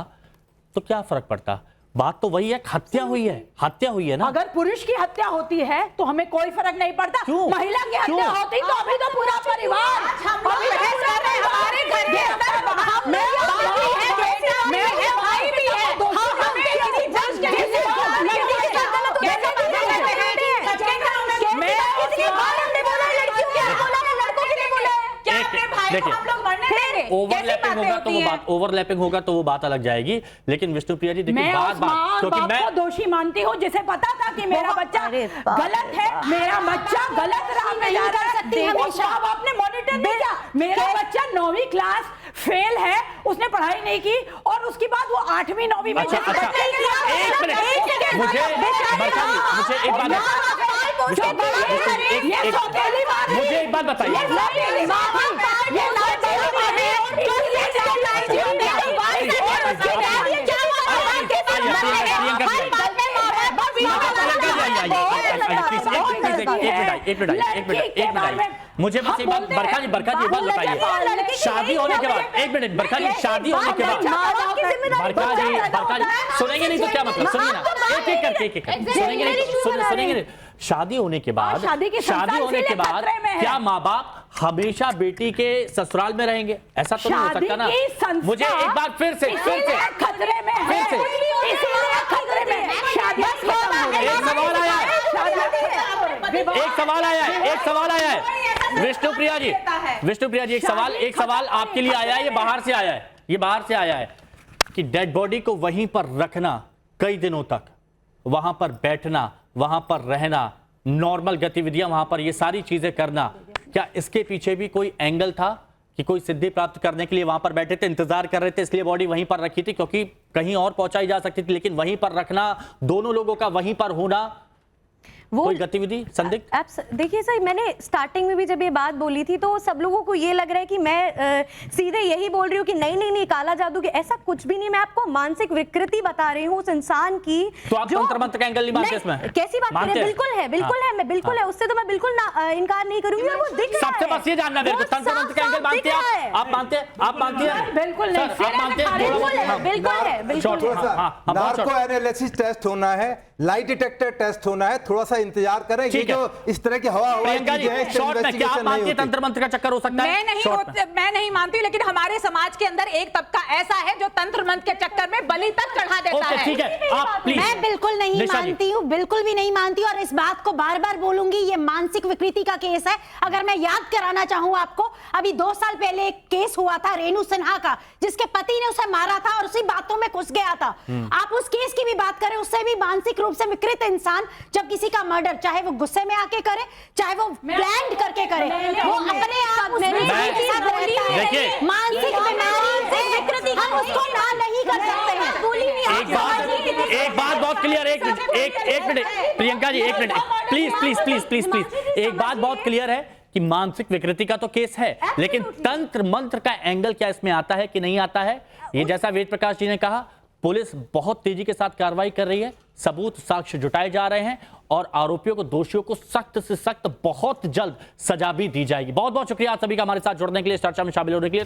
तो क्या फर्क पड़ता? बात तो वही है, हत्या हुई है ना। अगर पुरुष की हत्या होती है तो हमें कोई फर्क नहीं पड़ता, क्यों? महिला की हत्या होती तो अभी तो पूरा परिवार, हमारे घर के अंदर भाई भी है, ओवरलैपिंग होगा तो वो बात अलग जाएगी। लेकिन विष्णुप्रिया जी देखिए, क्योंकि मैं दोषी मानती हूँ जिसे पता था कि मेरा बच्चा गलत है, मेरा बच्चा गलत राह में जा रहा है, आपने मॉनिटर नहीं किया। मेरा बच्चा 9वीं क्लास फेल है, उसने पढ़ाई नहीं की, और उसके बाद वो 8वीं 9वीं में एक मिनट, मुझे एक बात बताइए, एक मिनट, मुझे बस एक बात, बरखा जी बात बताइए, शादी होने के बाद, एक मिनट बरखा जी, शादी होने के बाद, बरखा जी सुनेंगे नहीं तो क्या मतलब, सुनिए ना, एक करके सुनेंगे नहीं, शादी होने के बाद क्या माँ बाप हमेशा बेटी के ससुराल में रहेंगे? ऐसा तो नहीं हो सकता ना। मुझे एक बार फिर से खतरे में है, खतरे में एक सवाल आया है विष्णुप्रिया जी, एक सवाल आपके लिए आया है, ये बाहर से आया है कि डेड बॉडी को वहीं पर रखना कई दिनों तक, वहां पर बैठना, वहां पर रहना, नॉर्मल गतिविधियां वहां पर ये सारी चीजें करना, क्या इसके पीछे भी कोई एंगल था कि कोई सिद्धि प्राप्त करने के लिए वहां पर बैठे थे, इंतजार कर रहे थे, इसलिए बॉडी वहीं पर रखी थी, क्योंकि कहीं और पहुंचाई जा सकती थी, लेकिन वहीं पर रखना, दोनों लोगों का वहीं पर होना, कोई गतिविधि संदिग्ध? देखिए सर, मैंने स्टार्टिंग में भी जब ये बात बोली थी तो सब लोगों को ये लग रहा है कि मैं सीधे यही बोल रही हूँ कि नहीं नहीं नहीं काला जादू की, ऐसा कुछ भी नहीं। मैं आपको मानसिक विकृति बता रही हूँ उस इंसान की। तो आप तंत्र मंत्र का एंगल नहीं मानते इसमें? कैसी बात कर रहे हैं? बिल्कुल है, बिल्कुल है, मैं बिल्कुल है, उससे तो मैं बिल्कुल इनकार नहीं करूंगी। और वो दिख रहा है। सबसे बस ये जानना मेरे को, तंत्र मंत्र का एंगल मानते हैं आप? मानते हैं? आप मानते हैं? बिल्कुल नहीं, आप मानते हैं? बिल्कुल है, बिल्कुल है। नार्को एनालिसिस टेस्ट होना है, लाइट डिटेक्टर टेस्ट होना है, थोड़ा सा इंतजार करें। ये जो इस तरह की हवा प्रियंका जी, शॉर्ट में क्या आप मानती है तंत्र मंत्र का चक्कर हो सकता है? मैं नहीं मानती, लेकिन हमारे समाज के अंदर एक तबका ऐसा है जो तंत्र मंत्र के चक्कर में बलि तक चढ़ा देता है। ठीक है, आप प्लीज। मैं बिल्कुल नहीं मानती हूँ, बिल्कुल भी नहीं मानती, और इस बात को बार बार बोलूंगी, ये मानसिक विकृति का केस है। अगर मैं याद कराना चाहूँ आपको, अभी 2 साल पहले एक केस हुआ था रेणु सिन्हा का, जिसके पति ने उसे मारा था और उसी बातों में घुस गया था। आप उस केस की भी बात करें, उससे भी मानसिक रूप से विकृत इंसान जब किसी का मर्डर, चाहे वो गुस्से में आके करे, चाहे वो प्लान करके करे, वो अपने आप देखिए, मानसिक बीमारी हम उसको ना नहीं कर सकते हैं। एक बात बहुत क्लियर, एक मिनट प्रियंका जी, एक मिनट प्लीज, एक बात बहुत क्लियर है कि मानसिक विकृति का तो केस है, लेकिन तंत्र मंत्र का एंगल क्या इसमें आता है कि नहीं आता है? ये जैसा वेद प्रकाश जी ने कहा, पुलिस बहुत तेजी के साथ कार्रवाई कर रही है, सबूत साक्ष्य जुटाए जा रहे हैं और आरोपियों को, दोषियों को सख्त से सख्त बहुत जल्द सजा भी दी जाएगी। बहुत बहुत शुक्रिया आप सभी का हमारे साथ जुड़ने के लिए, इस चर्चा में शामिल होने के लिए।